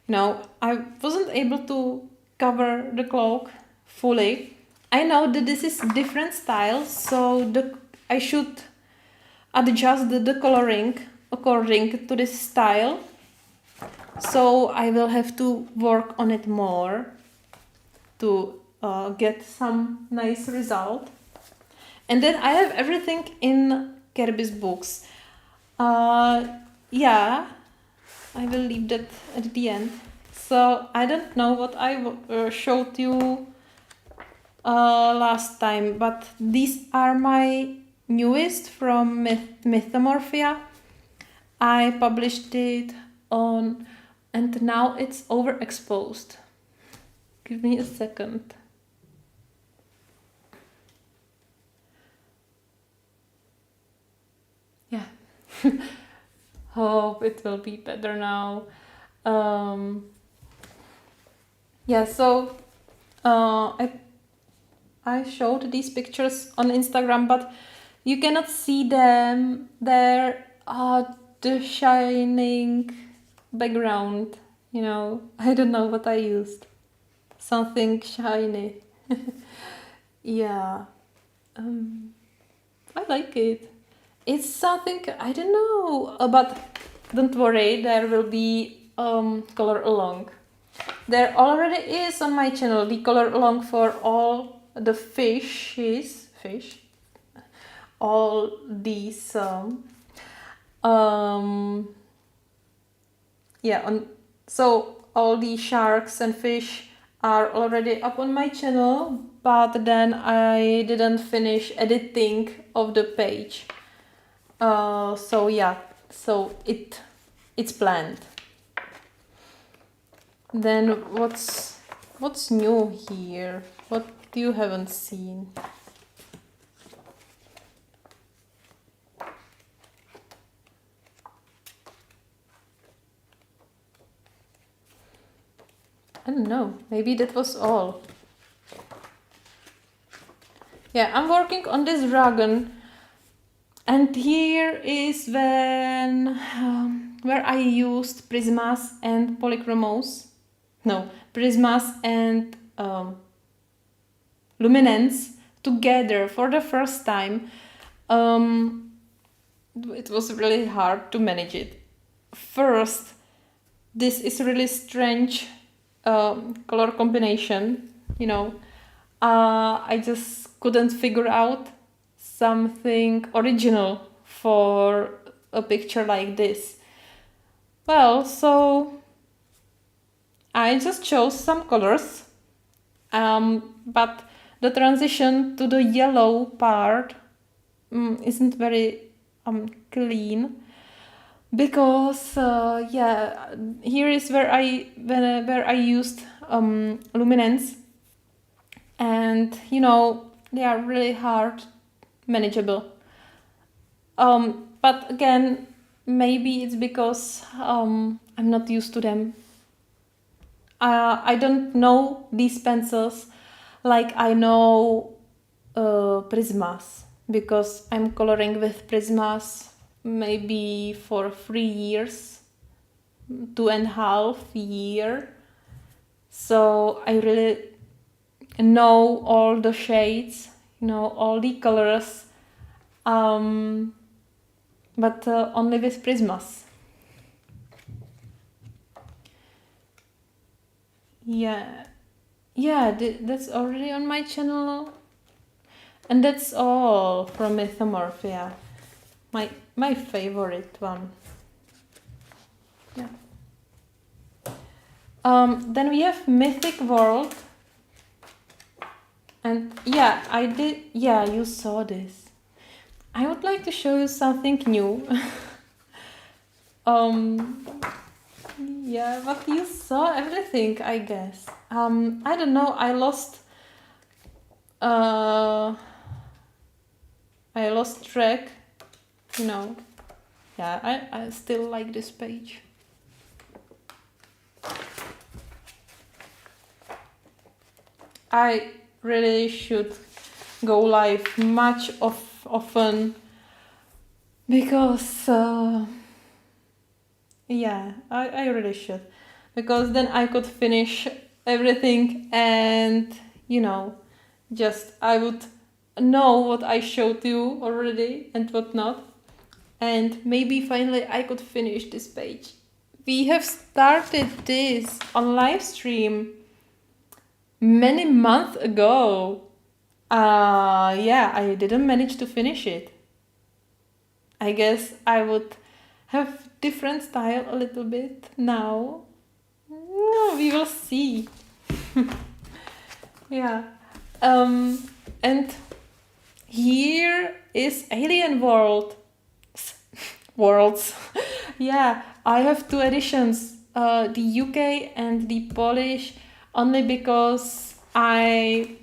You know, I wasn't able to cover the cloak fully. I know that this is different style, so I should adjust the coloring according to this style. So I will have to work on it more to get some nice result. And then I have everything in Kirby's books. Yeah, I will leave that at the end. So I don't know what I showed you last time, but these are my newest from Mythomorphia. I published it on, and now it's overexposed. Give me a second. Yeah. Hope it will be better now. Yeah, so I showed these pictures on Instagram, but you cannot see them. They're the shining background. You know, I don't know what I used. Something shiny. Yeah, I like it. It's something I don't know, but don't worry, there will be color along. There already is on my channel the color along for all the fish, all these yeah, so all the sharks and fish are already up on my channel, but then I didn't finish editing of the page. So yeah, so it's planned. Then what's new here? What you haven't seen? I don't know. Maybe that was all. Yeah, I'm working on this dragon, and here is when where I used prismas and polychromos. No, prismas and luminance together for the first time. It was really hard to manage it. First, this is really strange color combination. You know, I just couldn't figure out something original for a picture like this. Well, so I just chose some colors, but the transition to the yellow part isn't very clean, because yeah, here is where I used luminance, and you know, they are really hard manageable. But again, maybe it's because I'm not used to them. I don't know these pencils like I know prismas, because I'm coloring with prismas maybe for 3 years, 2.5 years. So I really know all the shades, you know, all the colors, but only with prismas. Yeah, that's already on my channel, and that's all from Mythomorphia, my favorite one. Yeah. Then we have Mythic World. And yeah, I did. Yeah, you saw this. I would like to show you something new. um, yeah, but you saw everything, I guess. I don't know. Uh, I lost track. You know. Yeah, I still like this page. I really should go live often because yeah, I really should, because then I could finish everything and just I would know what I showed you already and what not, and maybe finally I could finish this page. We have started this on live stream many months ago. Yeah, I didn't manage to finish it. I guess I would have different style a little bit now. No, we will see. Yeah. And here is Alien World. Worlds. Yeah, I have two editions, the UK and the Polish, only because I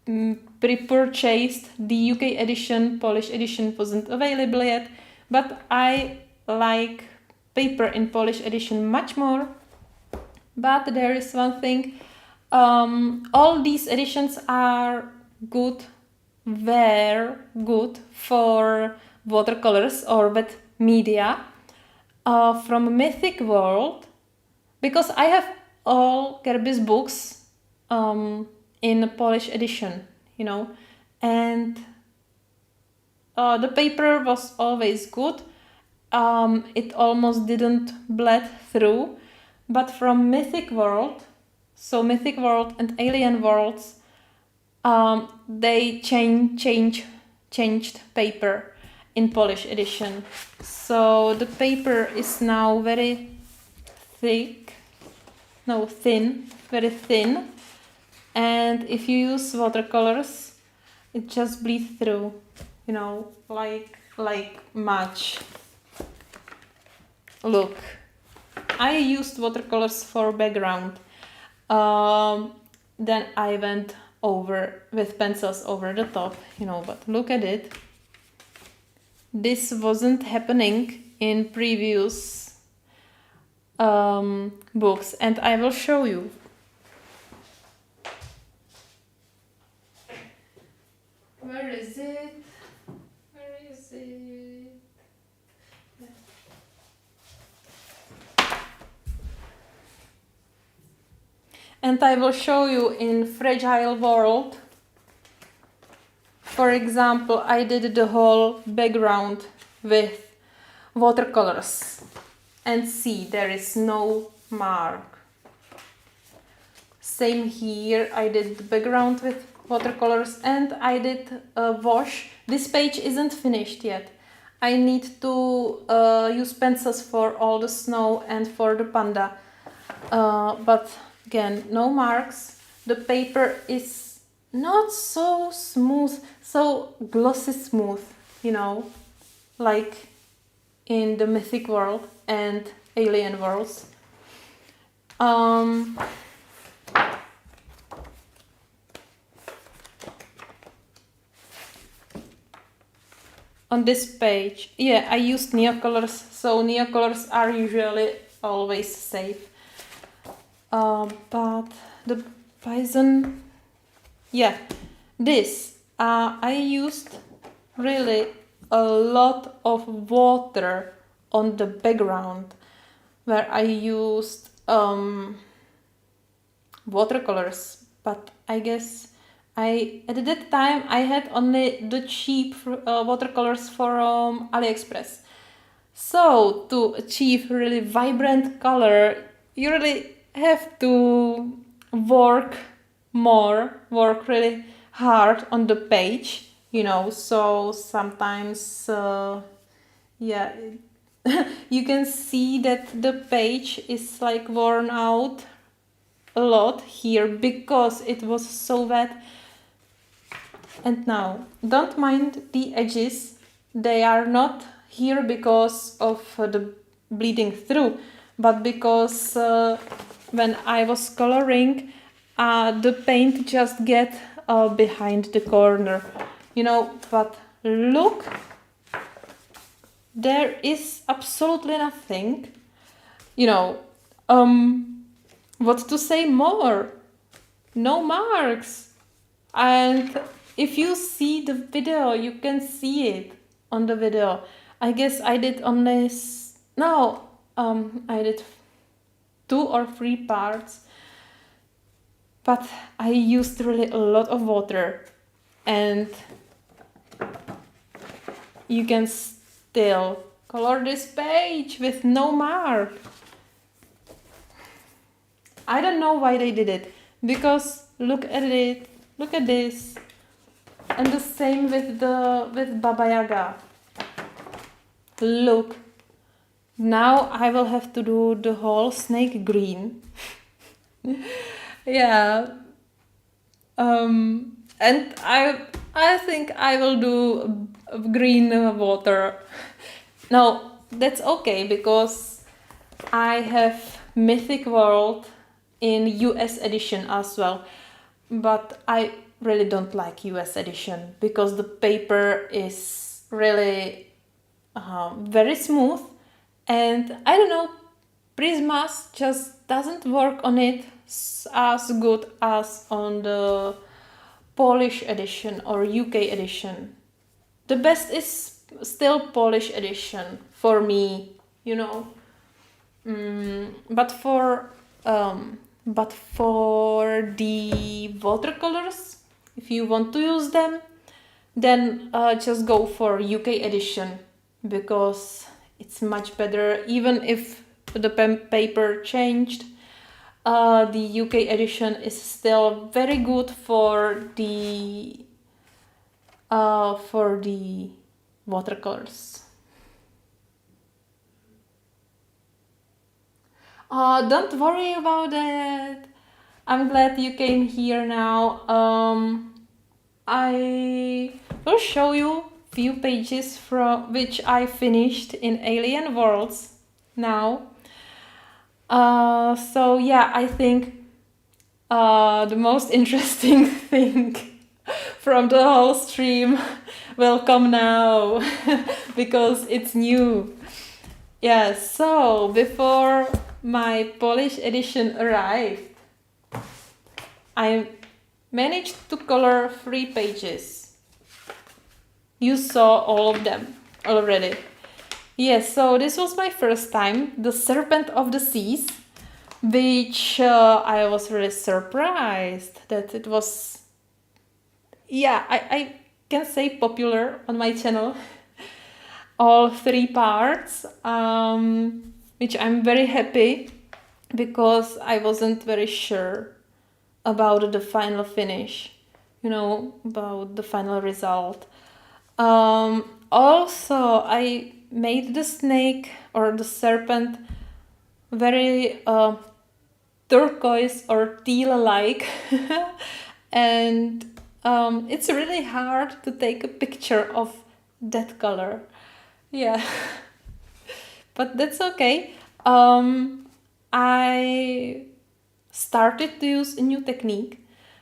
pre-purchased the UK edition. Polish edition wasn't available yet, but I like paper in Polish edition much more. But there is one thing, all these editions are good, very good for watercolors or wet media. From Mythic World, because I have all Kirby's books in a Polish edition, and the paper was always good. It almost didn't bleed through, but from Mythic World, so Mythic World and Alien Worlds, they changed paper in Polish edition. So the paper is now very thin, very thin. And if you use watercolors, it just bleeds through, like much. Look, I used watercolors for background. Then I went over with pencils over the top, but look at it. This wasn't happening in previous books, and I will show you. Where is it? And I will show you in Fragile World. For example, I did the whole background with watercolors. And see, there is no mark. Same here, I did the background with watercolors and I did a wash. This page isn't finished yet. I need to use pencils for all the snow and for the panda. But again, no marks. The paper is not so smooth, so glossy smooth, like in the Mythic World and Alien Worlds. On this page, yeah, I used neocolors, so neocolors are usually always safe. But the Bison, yeah, this, I used really a lot of water on the background where I used watercolors, but I guess at that time I had only the cheap watercolors from AliExpress. So to achieve really vibrant color, you really have to work really hard on the page, so sometimes yeah, you can see that the page is like worn out a lot here because it was so wet. And now, don't mind the edges. They are not here because of the bleeding through, but because when I was coloring, the paint just get behind the corner, but look, there is absolutely nothing, what to say more? No marks. And if you see the video, you can see it on the video. I guess I did only I did 2 or 3 parts, but I used really a lot of water, and you can still color this page with no mark. I don't know why they did it, because look at it, look at this, and the same with Baba Yaga. Look, now I will have to do the whole snake green. Yeah, and I think I will do green water. No, that's okay, because I have Mythic World in US edition as well, but I really don't like US edition because the paper is really very smooth, and I don't know, Prismas just doesn't work on it as good as on the Polish edition or UK edition. The best is still Polish edition for me, but for the watercolors, if you want to use them, then just go for UK edition, because it's much better. Even if the paper changed, the UK edition is still very good for the watercolors. Don't worry about it. I'm glad you came here now. I will show you few pages from which I finished in Alien Worlds now. So yeah, I think the most interesting thing from the whole stream will come now because it's new. Yeah, so before my Polish edition arrived, I managed to color 3 pages. You saw all of them already. Yes, so this was my first time, The Serpent of the Seas, which I was really surprised that it was, I can say popular on my channel. All 3 parts, which I'm very happy, because I wasn't very sure about the final finish, about the final result. Also, I made the snake or the serpent very turquoise or teal-like, and it's really hard to take a picture of that color. Yeah, but that's okay. I started to use a new technique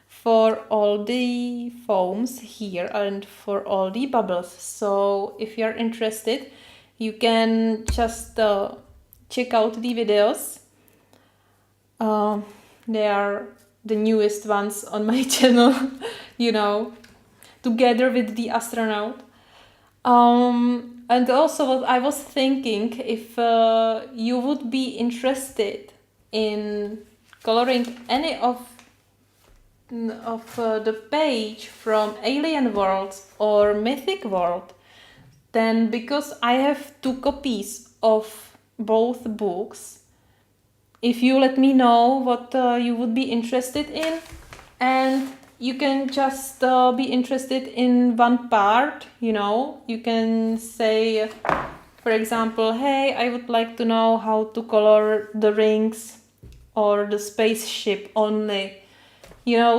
for all the foams here and for all the bubbles. So if you're interested, you can just check out the videos. They are the newest ones on my channel, together with the astronaut. And also what I was thinking, if you would be interested in coloring any of the page from Alien World or Mythic World, then because I have 2 copies of both books, if you let me know what you would be interested in, and you can just be interested in one part, you can say, for example, hey, I would like to know how to color the rings or the spaceship only,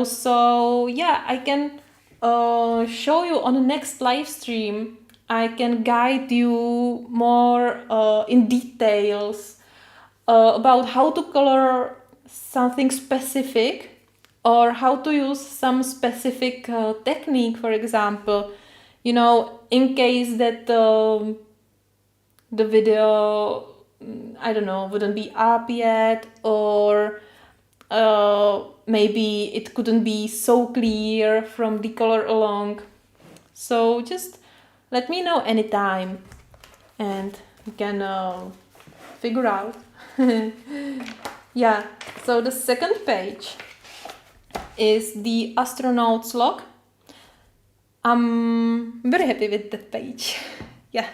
so yeah, I can show you on the next live stream. I can guide you more in details about how to color something specific or how to use some specific technique, for example, you know, in case that the video, I don't know, wouldn't be up yet, or maybe it couldn't be so clear from the color along. So just let me know anytime and we can figure out. Yeah, so the second page is the astronaut's log. I'm very happy with that page. Yeah.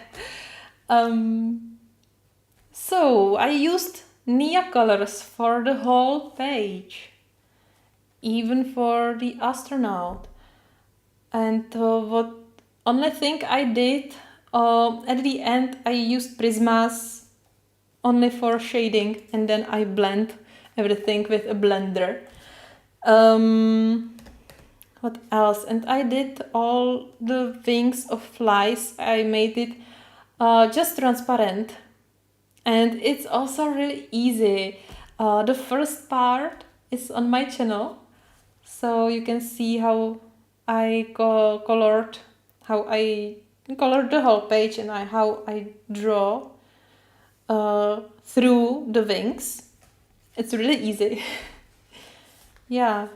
So I used Nia colors for the whole page, even for the astronaut. And what only thing I did at the end, I used Prismas only for shading, and then I blend everything with a blender. What else? And I did all the wings of flies. I made it just transparent, and it's also really easy. The first part is on my channel, so you can see how I colored the whole page and how I draw through the wings. It's really easy. Yeah.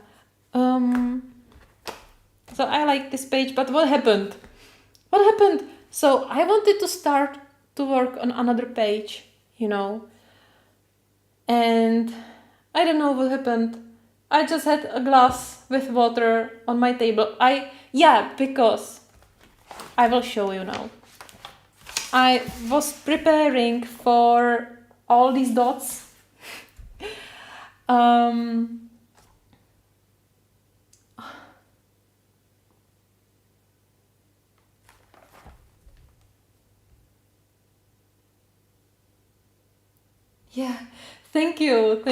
So I like this page, but what happened? What happened? So I wanted to start to work on another page, you know. And I don't know what happened. I just had a glass with water on my table. Because I will show you now. I was preparing for all these dots. Yeah, thank you.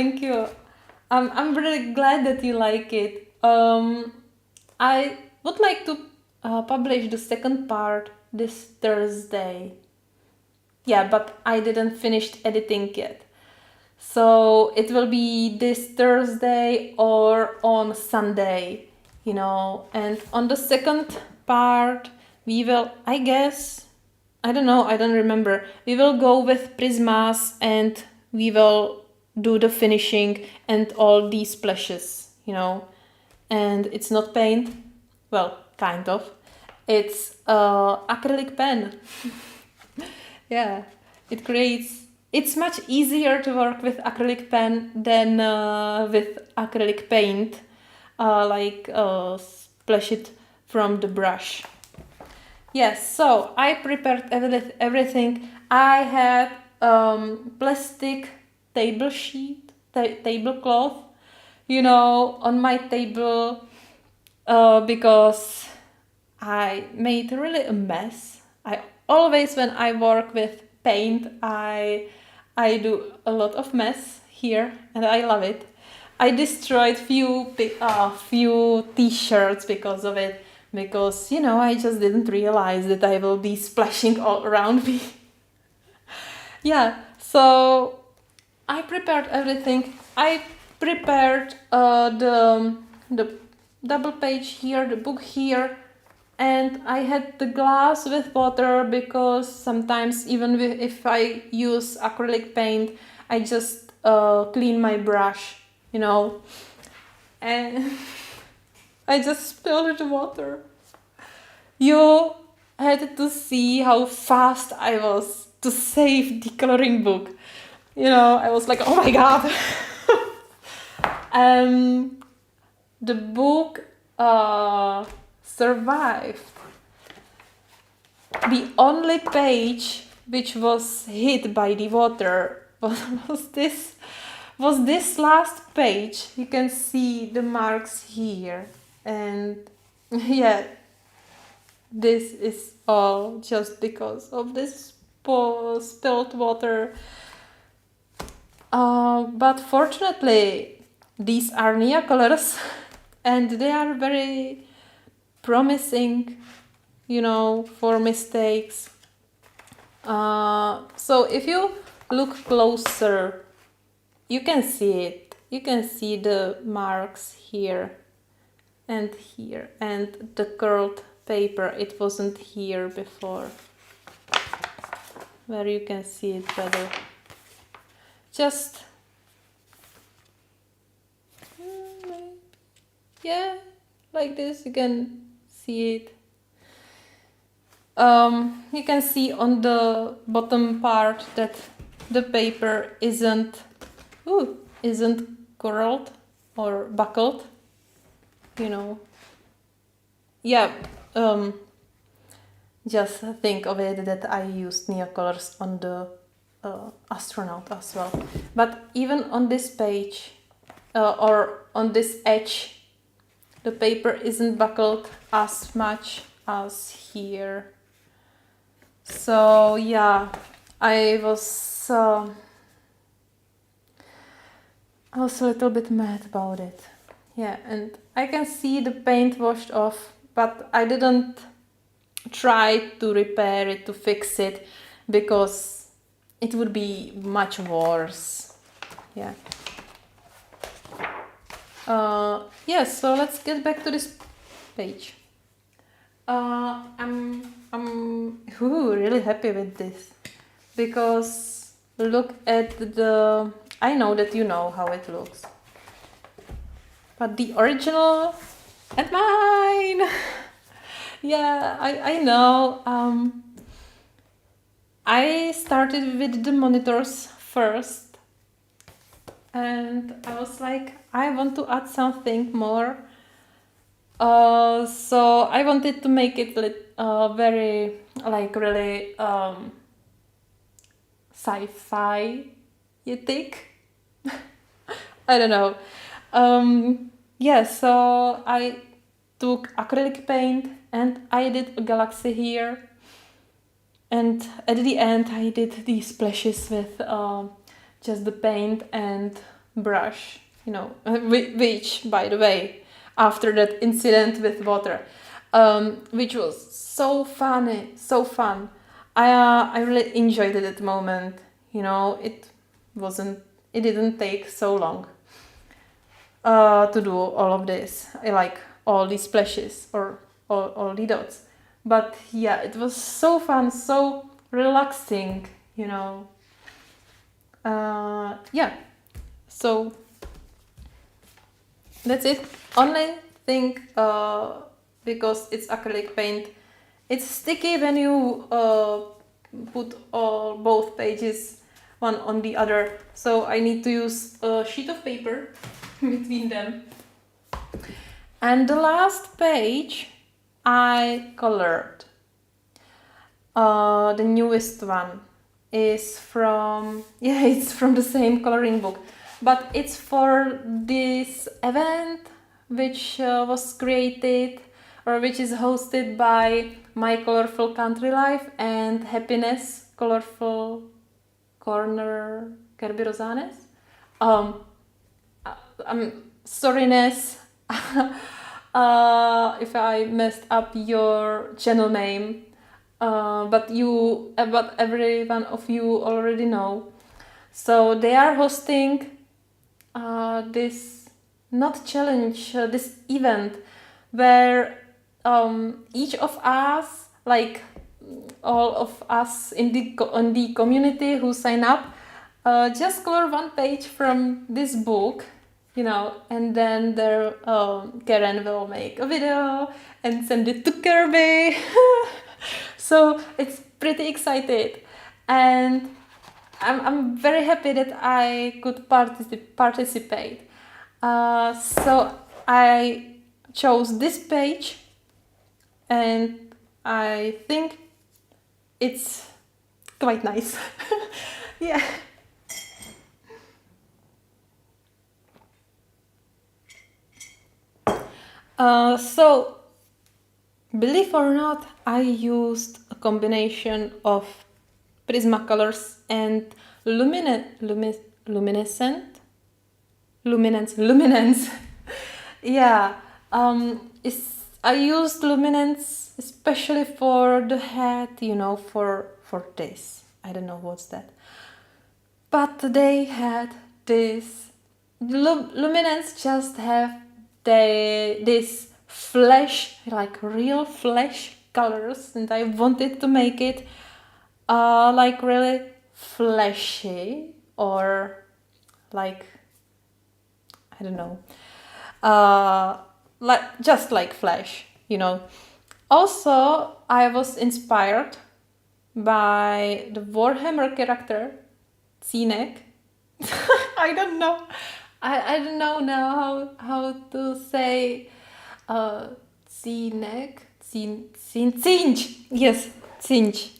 I'm really glad that you like it. I would like to publish the second part this Thursday. Yeah, but I didn't finish editing yet. So it will be this Thursday or on Sunday, you know. And on the second part, we will, I guess, I don't know, I don't remember. We will go with Prismas and we will do the finishing and all these splashes, you know. And it's not paint, well, kind of. It's acrylic pen. Yeah, it's much easier to work with acrylic pen than with acrylic paint, splash it from the brush. Yes, so I prepared everything. I had plastic tablecloth, you know, on my table because I made really a mess. I always, when I work with paint, I do a lot of mess here, and I love it. I destroyed few t-shirts because of it, because, you know, I just didn't realize that I will be splashing all around me. Yeah, so I prepared everything. I prepared the double page here, the book here, and I had the glass with water because sometimes even if I use acrylic paint, I just clean my brush, you know, and I just spilled the water. You had to see how fast I was to save the coloring book. You know, I was like, oh my god. The book survived. The only page which was hit by the water was this last page. You can see the marks here, and yeah, this is all just because of this spilled water. But fortunately, these are Nia colors, and they are very promising, for mistakes. So if you look closer, you can see it. You can see the marks here and here, and the curled paper. It wasn't here before, where you can see it better. Just yeah, like this you can see it. You can see on the bottom part that the paper isn't curled or buckled, Yeah, just think of it that I used neocolors on the astronaut as well. But even on this page or on this edge, the paper isn't buckled as much as here. So yeah, I was a little bit mad about it. Yeah, and I can see the paint washed off, but I didn't try to repair it, to fix it, because it would be much worse. Yeah. So let's get back to this page. I'm really happy with this, because look at the. I know that you know how it looks, but the original and mine. Yeah, I know. I started with the monitors first, and I was like, I want to add something more. So I wanted to make it very, really sci-fi-itic. I don't know. So I took acrylic paint and I did a galaxy here. And at the end I did these splashes with just the paint and brush, which, by the way, after that incident with water, which was so funny, so fun. I really enjoyed it at the moment. It didn't take so long to do all of this, like all these splashes or all the dots. But yeah, it was so fun, so relaxing, So that's it. Only thing, because it's acrylic paint, it's sticky when you put both pages one on the other. So I need to use a sheet of paper between them. And the last page I colored. The newest one is it's from the same coloring book, but it's for this event which was created, or which is hosted by My Colorful Country Life and Happiness Colorful Corner Kirby Rosanes. I'm sorry, Ness, if I messed up your channel name. But every one of you already know. So they are hosting this this event where each of us, like all of us in the community who sign up, just color one page from this book, and then Karen will make a video and send it to Kirby. So it's pretty excited, and I'm very happy that I could participate. So I chose this page, and I think it's quite nice. Yeah. So, believe or not, I used a combination of Prismacolors and luminance. Yeah. I used luminance especially for the head, for this. I don't know what's that. But they had this luminance just have this flash, like real flash colors, and I wanted to make it like really flashy, or like, I don't know, like just like Flash, Also, I was inspired by the Warhammer character Cinek. I don't know. I don't know now how to say Cinek. Cinch. Yes, Cinch.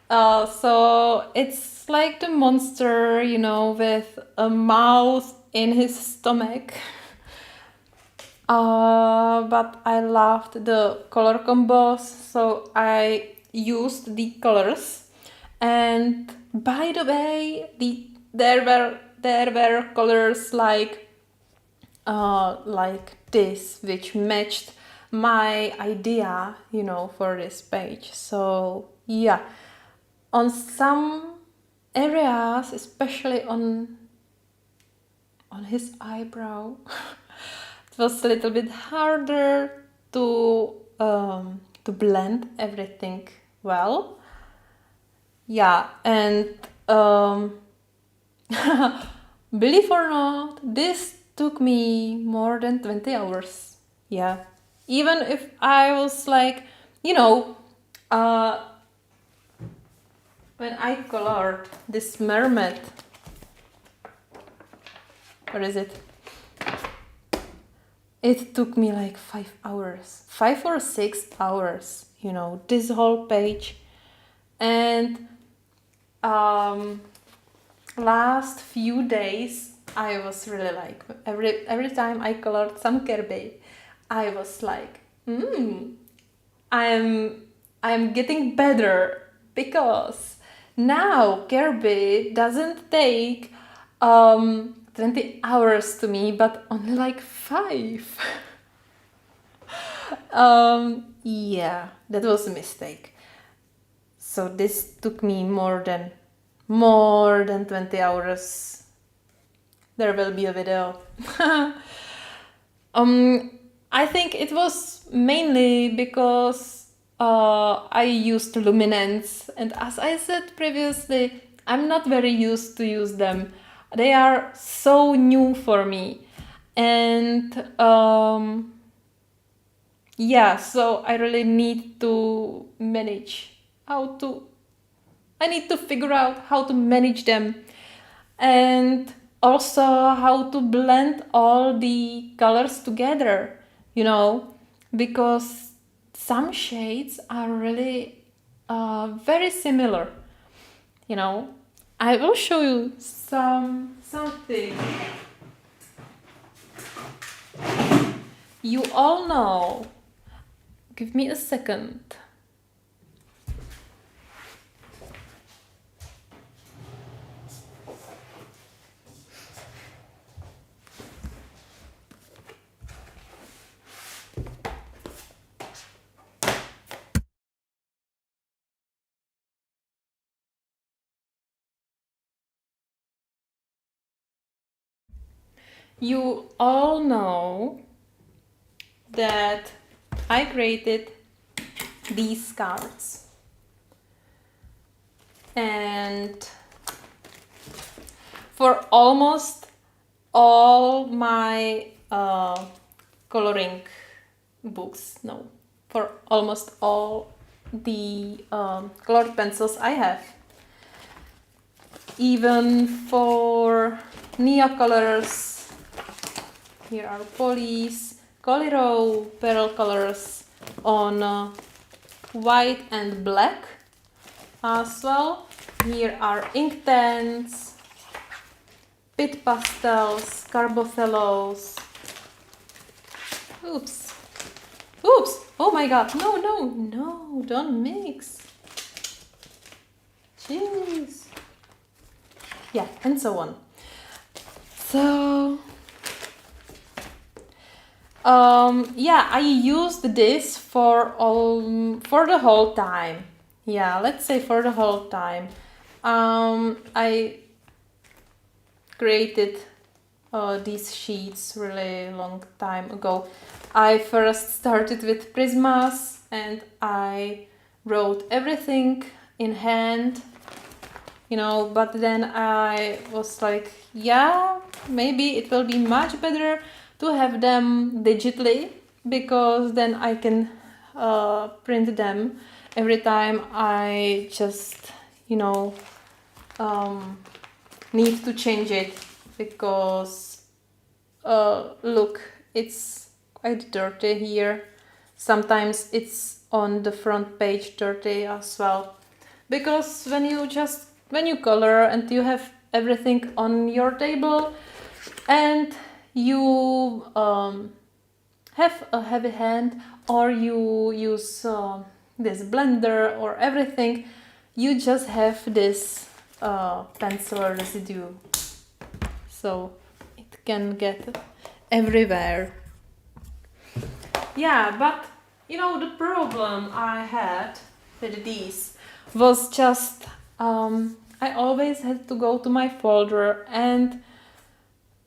So it's like the monster, with a mouse in his stomach. But I loved the color combos, so I used the colors. And by the way, there were colors like this, which matched my idea, for this page. So yeah, on some areas, especially on his eyebrow, it was a little bit harder to blend everything well. Yeah, and believe or not, this took me more than 20 hours. Yeah, even if I was like, when I colored this mermaid, what is it? It took me like 5 hours, 5 or 6 hours, this whole page. And last few days, I was really like, every time I colored some Kirby, I was like, I'm getting better, because now Kirby doesn't take 20 hours to me, but only like 5. Yeah, that was a mistake. So this took me more than 20 hours. There will be a video. I think it was mainly because I used luminance, and as I said previously, I'm not very used to use them. They are so new for me, and yeah, so I really need to I need to figure out how to manage them, and also how to blend all the colors together, because some shades are really very similar. I will show you something. You all know. Give me a second. You all know that I created these cards, and for almost all my coloring books, no, for almost all the colored pencils I have, even for Nia colors. Here are Polly's Coliro Pearl colors on white and black as well. Here are Inktense, Pit Pastels, Carbothellos. Oops. Oh my god. No, don't mix. Jeez. Yeah, and so on. So Yeah, I used this for the whole time. Yeah, let's say for the whole time. I created these sheets really long time ago. I first started with Prismas and I wrote everything in hand, but then I was like, yeah, maybe it will be much better to have them digitally, because then I can print them every time I just, need to change it, because look, it's quite dirty here. Sometimes it's on the front page dirty as well, because when you color and you have everything on your table and you have a heavy hand, or you use this blender or everything, you just have this pencil residue, so it can get everywhere. Yeah, but the problem I had with these was just I always had to go to my folder and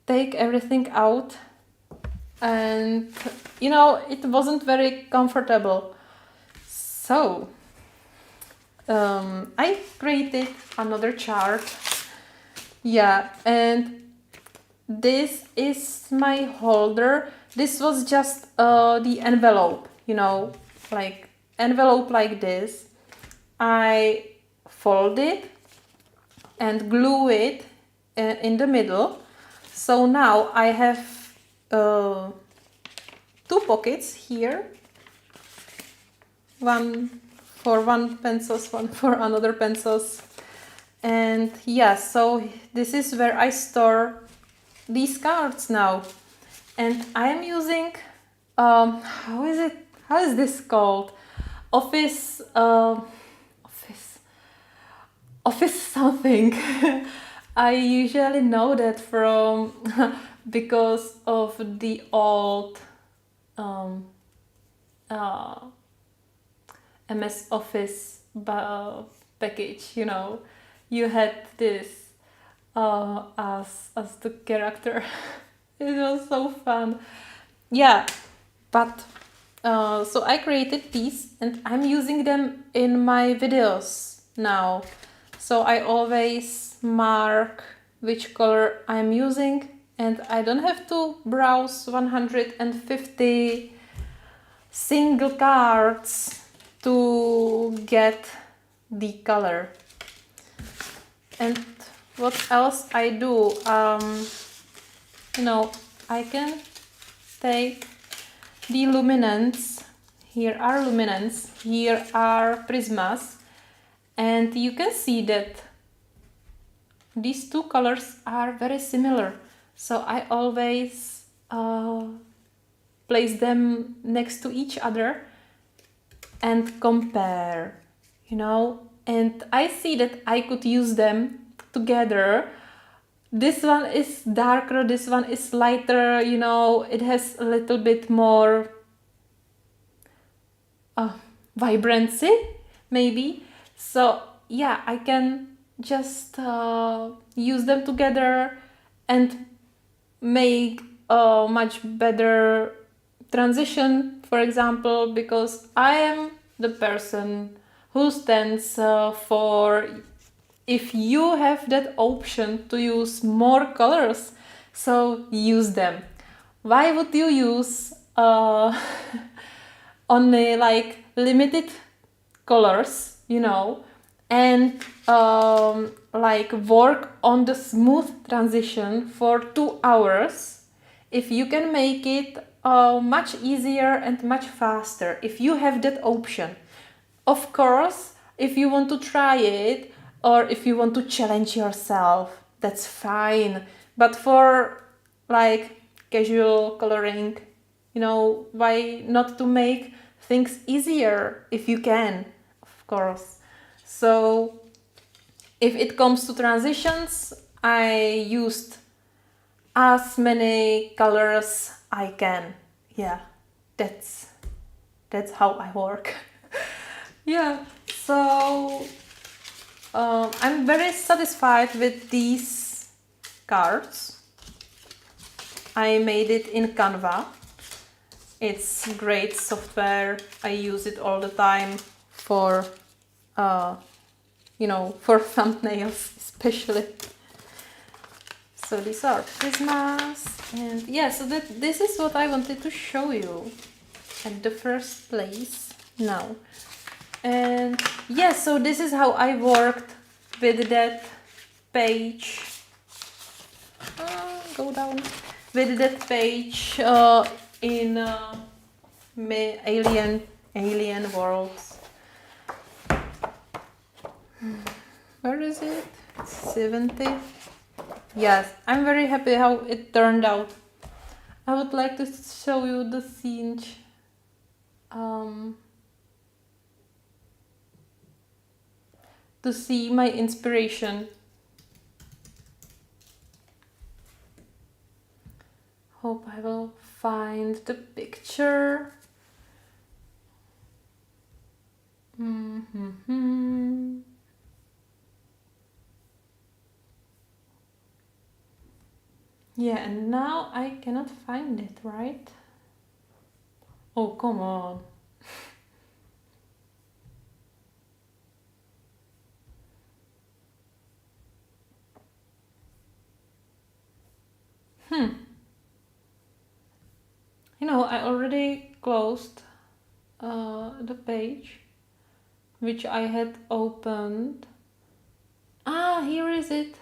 take everything out, and it wasn't very comfortable. So I created another chart. Yeah, and this is my holder. This was just the envelope, like envelope like this. I fold it and glue it in the middle. So now I have two pockets here. One for one pencils, one for another pencils. And yeah, so this is where I store these cards now. And I am using, how is this called? Office something. I usually know that from because of the old MS Office package. You had this as the character. It was so fun. Yeah, but so I created these and I'm using them in my videos now. So I always mark which color I'm using, and I don't have to browse 150 single cards to get the color. And what else I do? I can take the luminants. Here are luminants, here are prismas, and you can see that these two colors are very similar. So I always place them next to each other and compare, and I see that I could use them together. This one is darker, this one is lighter, it has a little bit more vibrancy, maybe. So yeah, I can just use them together and make a much better transition, for example, because I am the person who stands for, if you have that option to use more colors, so use them. Why would you use only like limited colors, and like work on the smooth transition for 2 hours, if you can make it much easier and much faster, if you have that option? Of course, if you want to try it, or if you want to challenge yourself, that's fine. But for like casual coloring, why not to make things easier if you can, of course. So if it comes to transitions, I used as many colors I can. yeah, that's how I work. Yeah, so I'm very satisfied with these cards. I made it in Canva. It's great software. I use it all the time for, for thumbnails especially. So these are Christmas, and yeah, so this is what I wanted to show you at the first place now. And yeah, so this is how I worked with that page. Go down. With that page in Alien Worlds. Where is it? 70. Yes, I'm very happy how it turned out. I would like to show you the scene. To see my inspiration. Hope I will find the picture. Yeah, and now I cannot find it, right? Oh, come on. I already closed the page which I had opened. Here is it.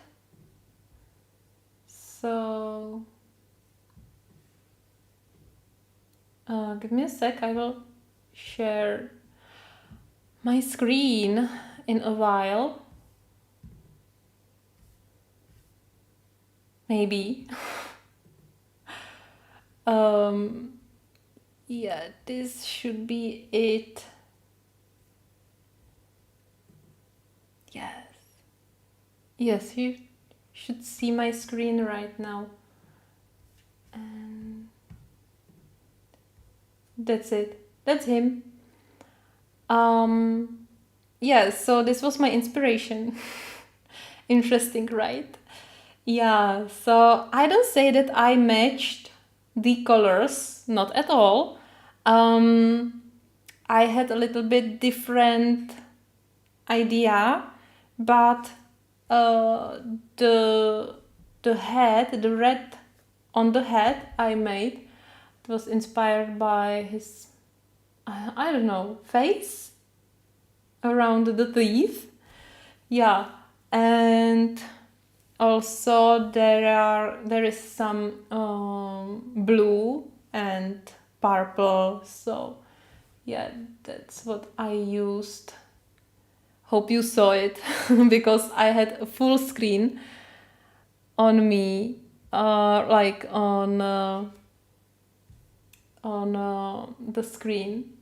So give me a sec, I will share my screen in a while. Maybe. Yeah, this should be it. Yes, you should see my screen right now. And that's it. That's him. Yeah, so this was my inspiration. Interesting, right? Yeah, so I don't say that I matched the colors, not at all. I had a little bit different idea, but the head, the red on the head I made, it was inspired by his, I don't know, face around the teeth. Yeah, and also there is some blue and purple, so yeah, that's what I used. Hope you saw it because I had a full screen on me, like on the screen,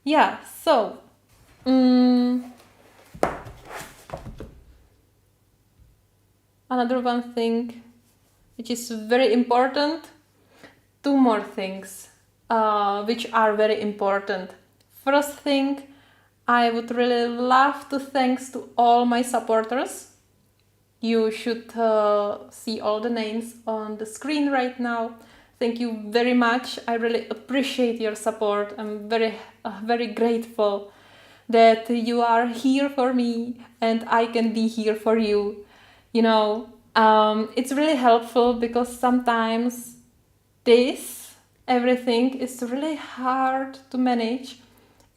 Yeah, so another one thing which is very important, two more things which are very important. First thing, I would really love to thanks to all my supporters. You should see all the names on the screen right now. Thank you very much. I really appreciate your support. I'm very grateful that you are here for me and I can be here for you. It's really helpful because sometimes everything is really hard to manage,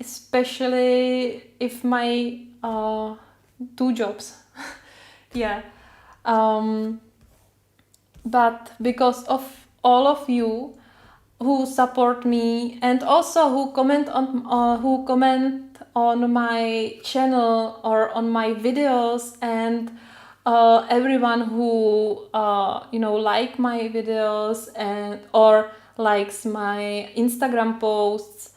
especially if my 2 jobs. Yeah. But because of all of you who support me and also who comment on my channel or on my videos, and everyone who like my videos and or likes my Instagram posts,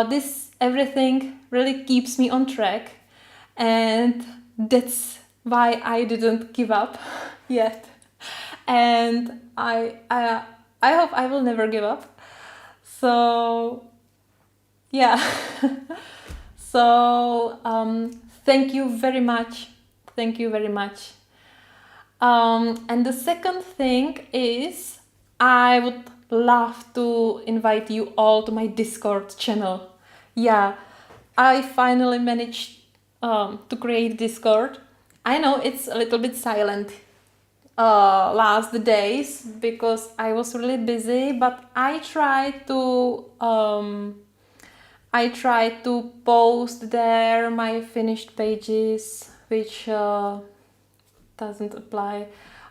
this everything really keeps me on track, and that's why I didn't give up yet. and I hope I will never give up. So yeah. So thank you very much. Thank you very much. And the second thing is, I would love to invite you all to my Discord channel. Yeah, I finally managed to create Discord. I know it's a little bit silent last days because I was really busy, but I try to post there my finished pages, which doesn't apply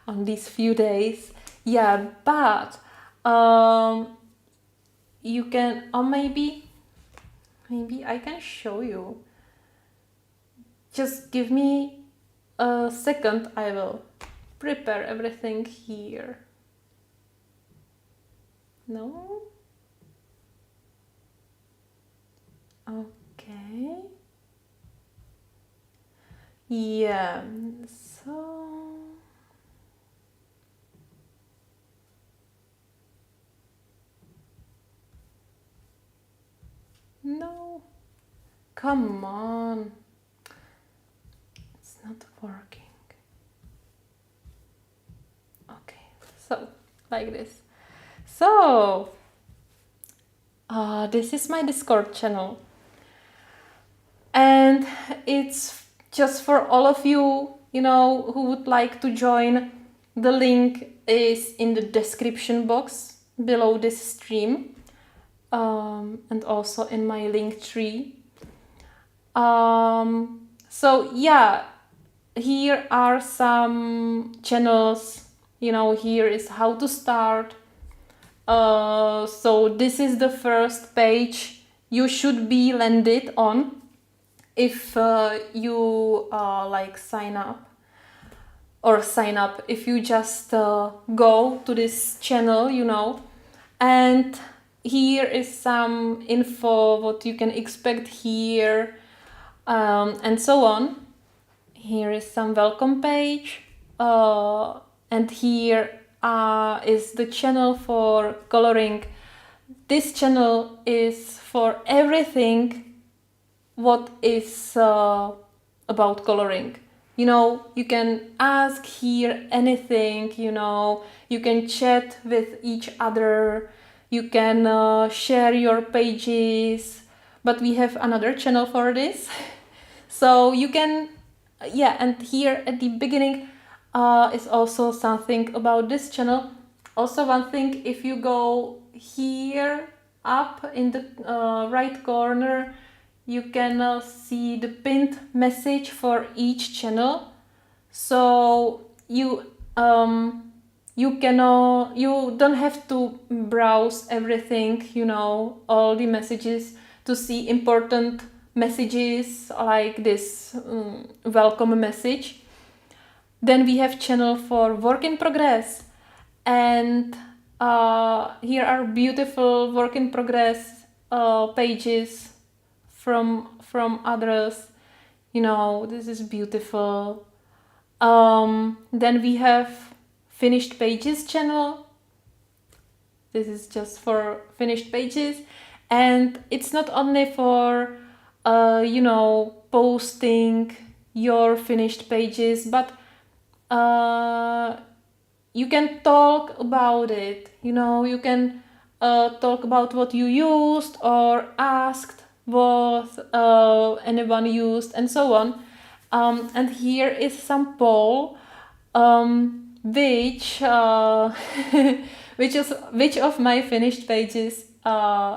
on these few days. Yeah, but you can, or maybe I can show you. Just give me a second, I will prepare everything here. No? Okay. Yeah, so no, come on, it's not working. Okay, so like this. So this is my Discord channel, and it's just for all of you, who would like to join. The link is in the description box below this stream, and also in my link tree. So yeah, here are some channels. Here is how to start. So this is the first page you should be landed on if you sign up if you just go to this channel, and here is some info what you can expect here, and so on. Here is some welcome page, and here is the channel for coloring. This channel is for everything what is about coloring. You can ask here anything, you can chat with each other, you can share your pages, but we have another channel for this. So you can, and here at the beginning is also something about this channel. Also one thing, if you go here up in the right corner, you can see the pinned message for each channel. So you don't have to browse everything, all the messages to see important messages like this welcome message. Then we have channel for work in progress, and here are beautiful work in progress pages from others. This is beautiful. Then we have finished pages channel. This is just for finished pages, and it's not only for posting your finished pages, but you can talk about it. You can talk about what you used or asked what anyone used, and so on. And here is some poll, which which of my finished pages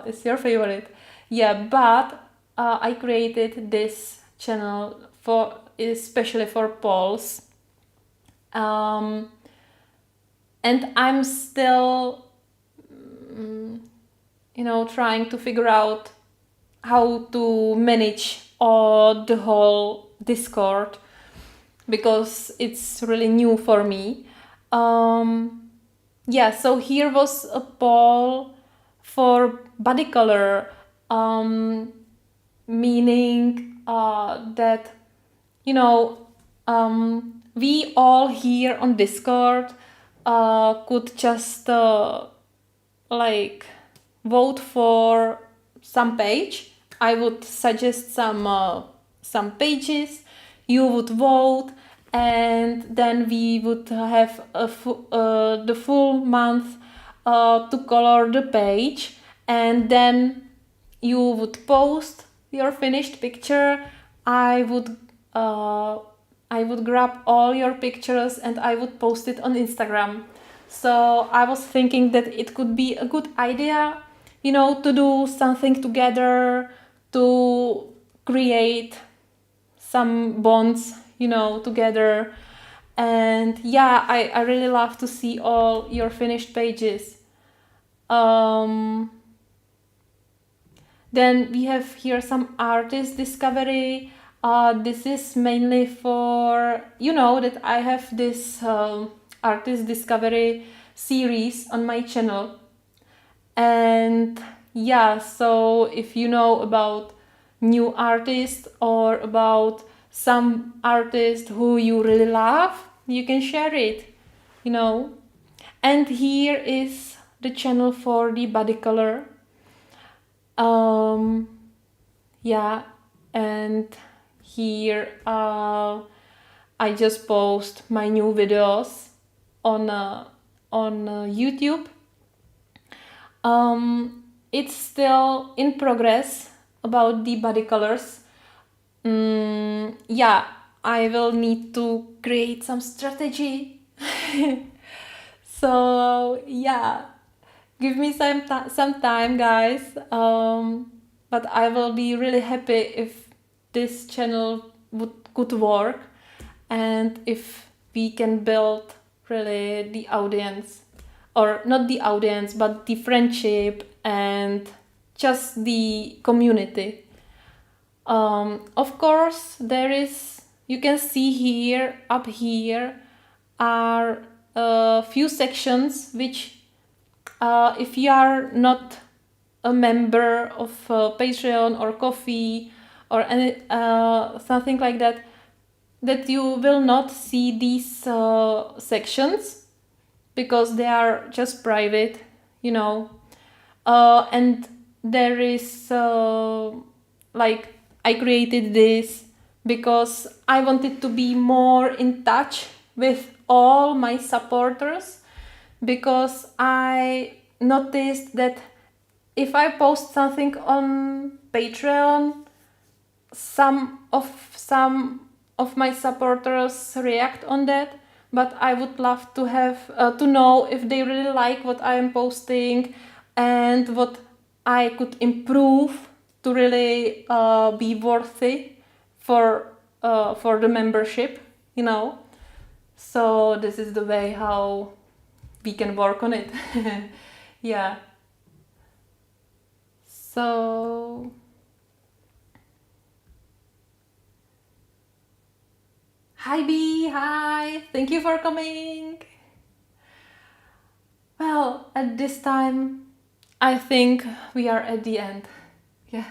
is your favorite? Yeah, but I created this channel especially for polls, and I'm still trying to figure out how to manage the whole Discord, because it's really new for me. So here was a poll for body color, meaning that we all here on Discord could just like vote for some page. I would suggest some pages. You would vote, and then we would have the full month to color the page, and then you would post your finished picture. I would grab all your pictures and I would post it on Instagram. So I was thinking that it could be a good idea, to do something together, to create some bonds, together. And yeah, I really love to see all your finished pages. Then we have here some artist discovery. This is mainly for, that I have this artist discovery series on my channel. And yeah, so if you know about new artists or about some artist who you really love, you can share it, And here is the channel for the body color. Yeah, and here I just post my new videos on YouTube. It's still in progress about the body colors. Yeah, I will need to create some strategy. So yeah, give me some time, guys. But I will be really happy if this channel could work, and if we can build really the audience, or not the audience, but the friendship and just the community. Of course, you can see here, up here, are a few sections which, if you are not a member of Patreon or Ko-fi or any something like that, that you will not see these sections because they are just private, and there is like, I created this because I wanted to be more in touch with all my supporters, because I noticed that if I post something on Patreon, some of my supporters react on that, but I would love to have to know if they really like what I am posting and what I could improve to really be worthy for the membership, So this is the way how we can work on it. Yeah. So hi B, hi, thank you for coming. Well, at this time, I think we are at the end. Yeah,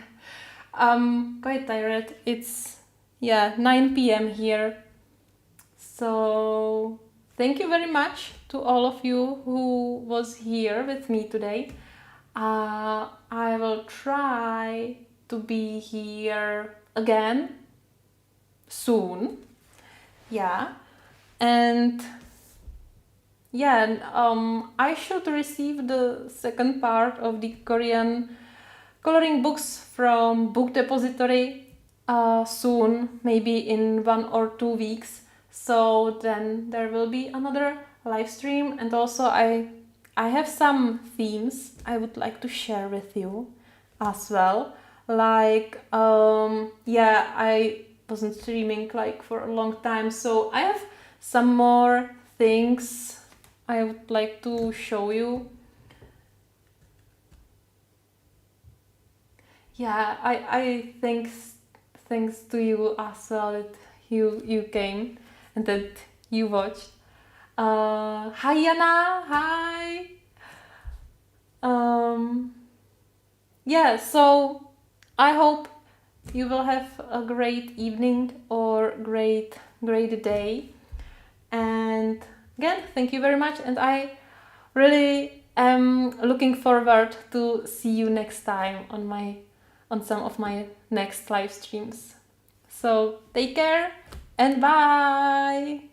I'm quite tired. It's 9 p.m. here. So thank you very much to all of you who was here with me today. I will try to be here again soon. Yeah, and I should receive the second part of the Korean coloring books from Book Depository soon, maybe in 1 or 2 weeks. So then there will be another live stream, and also I have some themes I would like to share with you as well. Like I wasn't streaming like for a long time, so I have some more things I would like to show you. Yeah, I thanks to you as well that you came and that you watched. Hi Yana, hi. So I hope you will have a great evening or great day, and again, thank you very much, and I really am looking forward to see you next time on some of my next live streams. So take care and bye!